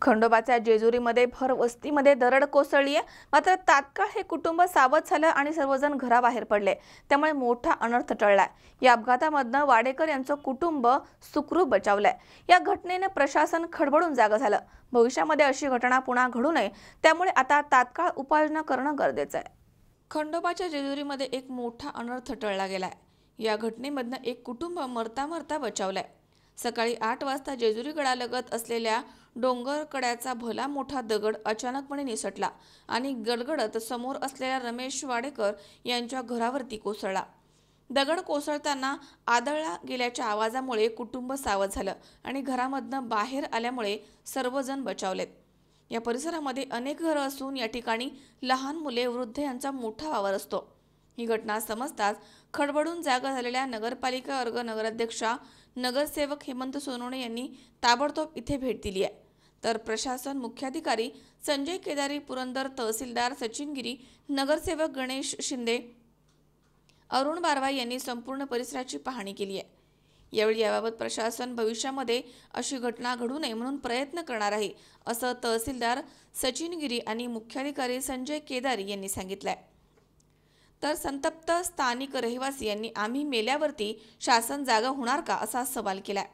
खंडोबाच्या जेजुरीमध्ये भर वस्तीमध्ये दरड कोसळली आहे. मात्र तात्काळ हे कुटुंब सावध झालं आणि सर्वजण घराबाहेर पडले, त्यामुळे मोठा अनर्थ टळलाय. या अपघातामधनं वाडेकर यांचं कुटुंब सुखरूप बचावलंय. या घटनेने प्रशासन खडबडून जागं झालं. भविष्यामध्ये अशी घटना पुन्हा घडू नये त्यामुळे आता तात्काळ उपाययोजना करणं गरजेचं आहे. खंडोबाच्या जेजुरीमध्ये एक मोठा अनर्थ टळला गेलाय. या घटनेमधनं एक कुटुंब मरता मरता बचावलंय. सकाळी 8 वाजता जेजुरी गडालगत असलेल्या डोंगर कड्याचा भला मोठा दगड अचानकपणे निसटला आणि गडगडत समोर असलेल्या रमेश वाडेकर यांच्या घरावरती कोसळला. दगड कोसळताना आदळला गेल्याच्या आवाजामुळे कुटुंब सावध झालं आणि घरामधनं बाहेर आल्यामुळे सर्वजण बचावलेत. या परिसरामध्ये अनेक घरं असून या ठिकाणी लहान मुले, वृद्ध यांचा मोठा वावर असतो. ही घटना समजताच खडबडून जागा झालेल्या नगरपालिका वर्ग नगराध्यक्षा नगरसेवक हेमंत सोनवणे यांनी ताबडतोब इथे भेट दिली आहे. तर प्रशासन, मुख्याधिकारी संजय केदारी, पुरंदर तहसीलदार सचिन गिरी, नगरसेवक गणेश शिंदे, अरुण बारवाई यांनी संपूर्ण परिसराची पाहणी केली आहे. यावेळी याबाबत प्रशासन भविष्यामध्ये अशी घटना घडू नये म्हणून प्रयत्न करणार आहे असं तहसीलदार सचिन गिरी आणि मुख्याधिकारी संजय केदारी यांनी सांगितलंय. तर संतप्त स्थानिक रहिवासी यांनी आम्ही मेल्यावरती शासन जागा होणार का असा सवाल केलाय.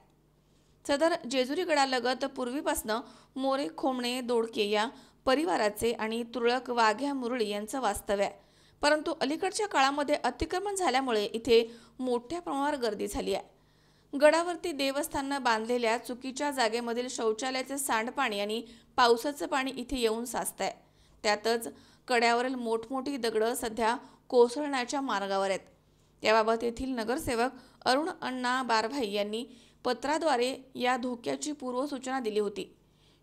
सदर जेजुरी गडालगत पूर्वीपासनं मोरे, खोमणे, दोडके या परिवाराचे आणि तुरळक, वाघ्या, मुरळी यांचं वास्तव्य आहे. परंतु अलीकडच्या काळामध्ये अतिक्रमण झाल्यामुळे इथे मोठ्या प्रमाणावर गर्दी झाली आहे. गडावरती देवस्थाननं बांधलेल्या चुकीच्या जागेमधील शौचालयाचे सांडपाणी आणि पावसाचं पाणी इथे येऊन साचतंय. त्यातच कड्यावरील मोठमोठी दगडं सध्या कोसळण्याच्या मार्गावर आहेत. याबाबत येथील नगरसेवक अरुण अण्णा बारभाई यांनी पत्राद्वारे या धोक्याची पूर्वसूचना दिली होती.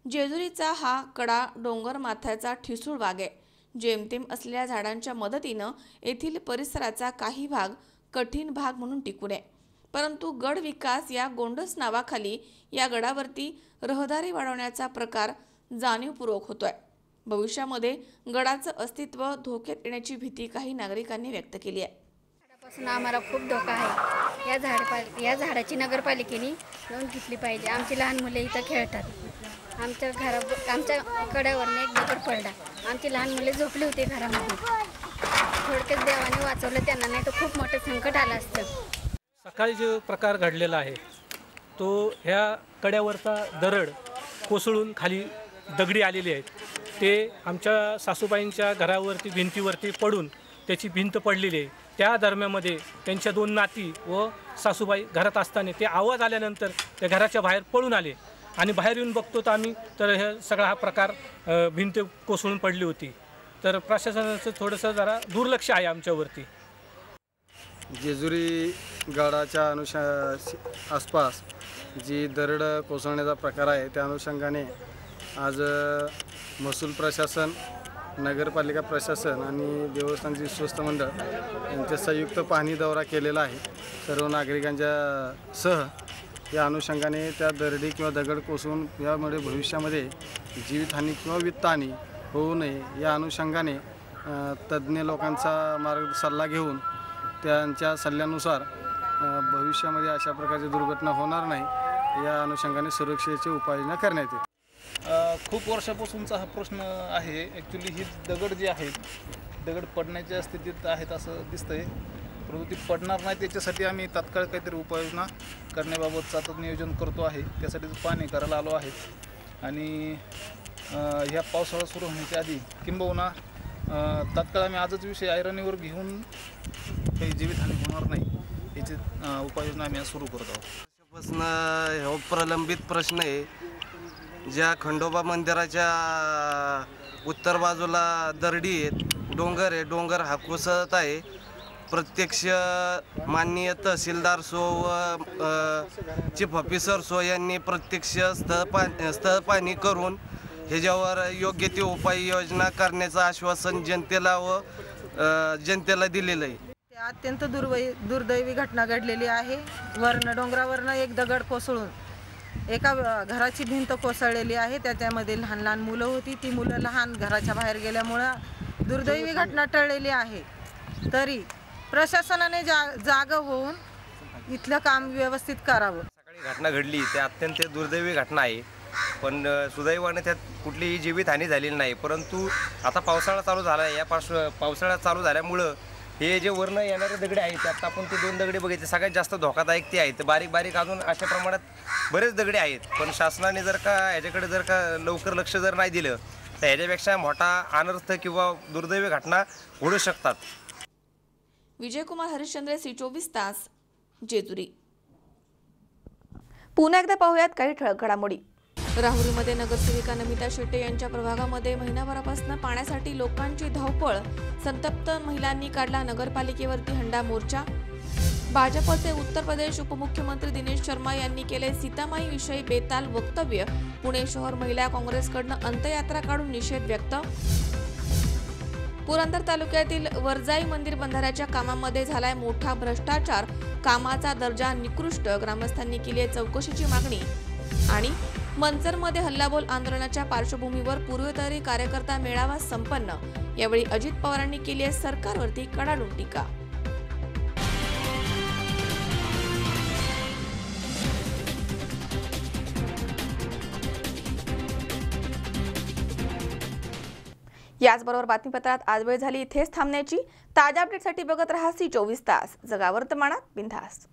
जेजुरीचा हा कडा डोंगर माथ्याचा ठिसूळ भाग आहे. जेमतेम असलेल्या झाडांच्या मदतीनं येथील परिसराचा काही भाग कठीण भाग म्हणून टिकू नये. परंतु गड विकास या गोंडस नावाखाली या गडावरती रहदारी वाढवण्याचा प्रकार जाणीवपूर्वक होतोय. भविष्यामध्ये गडाचं अस्तित्व धोक्यात येण्याची भीती काही नागरिकांनी व्यक्त केली आहे. पासून आम्हाला खूप धोका आहे. या झाडाची नगरपालिकेने नोंद घेतली पाहिजे. आमची लहान मुले इथं खेळतात. आमच्या कड्यावरनं एक दगड पडला. आमची लहान मुले झोपली होती घरामध्ये. थोडक्यात देवाने वाचवलं त्यांना, नाही तर खूप मोठं संकट आलं असतं. सकाळी जो प्रकार घडलेला आहे तो ह्या कड्यावरचा दरड कोसळून खाली दगडी आलेली आहेत. ते आमच्या सासूबाईंच्या घरावरती भिंतीवरती पडून त्याची भिंत पडलेली आहे. त्या दरम्यामध्ये त्यांच्या 2 नाती व सासूबाई घरात असताना ते आवाज आल्यानंतर त्या घराच्या बाहेर पळून आले आणि बाहेर येऊन बघतो तर आम्ही तर हे सगळा हा प्रकार भिंत कोसळून पडली होती. तर प्रशासनाचं थोडंसं जरा दुर्लक्ष आहे आमच्यावरती. जेजुरी गडाच्या आसपास जी दरड कोसळण्याचा प्रकार आहे त्या अनुषंगाने आज महसूल प्रशासन, नगरपालिका प्रशासन आणि देवस्थानची विश्वस्त मंडळ यांच्या संयुक्त पाहणी दौरा केलेला आहे. सर्व नागरिकांच्या सह या अनुषंगाने त्या दरडी किंवा दगड कोसळून यामुळे भविष्यामध्ये जीवितहानी किंवा वित्तहानी होऊ नये या अनुषंगाने तज्ज्ञ लोकांचा सल्ला घेऊन त्यांच्या सल्ल्यानुसार भविष्यामध्ये अशा प्रकारची दुर्घटना होणार नाही या अनुषंगाने सुरक्षेची उपाययोजना करण्यात येते. खूप वर्षापासूनचा हा प्रश्न आहे. ॲक्च्युली ही दगड जी आहेत दगड पडण्याच्या स्थितीत आहेत असं दिसतंय, परंतु ती पडणार नाही त्याच्यासाठी आम्ही तात्काळ काहीतरी उपाययोजना करण्याबाबतचं आता नियोजन करतो आहे. त्यासाठी पाहणी करायला आलो आहे आणि ह्या पावसाळा सुरू होण्याच्या आधी किंबहुना तात्काळ आम्ही आजच विषय ऐरणीवर घेऊन काही जीवितहानी होणार नाही याची उपाययोजना आम्ही आज सुरू करत आहोत. हा प्रलंबित प्रश्न आहे. ज्या खंडोबा मंदिराच्या उत्तर बाजूला दरडी आहेत, डोंगर आहे, डोंगर हा कोसळत आहे. प्रत्यक्ष माननीय तहसीलदार सो व चीफ ऑफिसर सो यांनी प्रत्यक्ष स्थळ पाहणी करून ह्याच्यावर योग्य ती उपाययोजना करण्याचं आश्वासन जनतेला दिलेलं आहे. अत्यंत दुर्दैवी घटना घडलेली आहे. डोंगरावरनं एक दगड कोसळून एका घराची भिंत कोसळलेली आहे. त्याच्यामध्ये लहान लहान मुलं होती. ती मुलं लहान घराच्या बाहेर गेल्यामुळं दुर्दैवी घटना टळलेली आहे. तरी प्रशासनाने जागं होऊन इथलं काम व्यवस्थित करावं. सकाळी घटना घडली ते अत्यंत दुर्दैवी घटना आहे, पण सुदैवाने त्यात कुठलीही जीवितहानी झालेली नाही. परंतु आता पावसाळा चालू झाला आहे. या पावसाळा चालू झाल्यामुळं हे जे वरनं येणारे दगडे आहेत त्यात आपण ते 2 दगडे बघितले सगळ्यात जास्त धोकादायक ते आहेत. बारीक बारीक अजून अशा प्रमाणात बरेच दगडे आहेत, पण शासनाने जर का ह्याच्याकडे जर का लवकर लक्ष जर नाही दिलं तर ह्याच्यापेक्षा मोठा अनर्थ किंवा दुर्दैवी घटना घडू शकतात. विजयकुमार हरिश्चंद्र, C24 तास, जेजुरी. पुन्हा एकदा पाहूयात काही ठळक घडामोडी. राहुरीमध्ये नगरसेविका नमिता शेटे यांच्या प्रभागामध्ये महिनाभरापासून पाण्यासाठी लोकांची धावपळ. संतप्त महिलांनी काढला नगरपालिकेवरती हंडा मोर्चा. भाजपचे उत्तर प्रदेश उपमुख्यमंत्री दिनेश शर्मा यांनी केले सीतामाई विषयी बेताल वक्तव्य. पुणे शहर महिला काँग्रेसकडनं अंत्ययात्रा काढून निषेध व्यक्त. पुरंदर तालुक्यातील वरजाई मंदिर बंधाऱ्याच्या कामामध्ये झालाय मोठा भ्रष्टाचार. कामाचा दर्जा निकृष्ट. ग्रामस्थांनी केली चौकशीची मागणी. आणि मंचरमध्ये हल्लाबोल आंदोलनाच्या पार्श्वभूमीवर पूर्वतयारी कार्यकर्ता मेळावा संपन्न. यावेळी अजित पवारांनी केली आहे सरकारवरती कडाडून टीका. याचबरोबर बातमीपत्रात आज वेळ झाली इथेच थांबण्याची. ताज्या अपडेटसाठी बघत रहा C24 तास. जगा वर्तमानात बिनधास्त.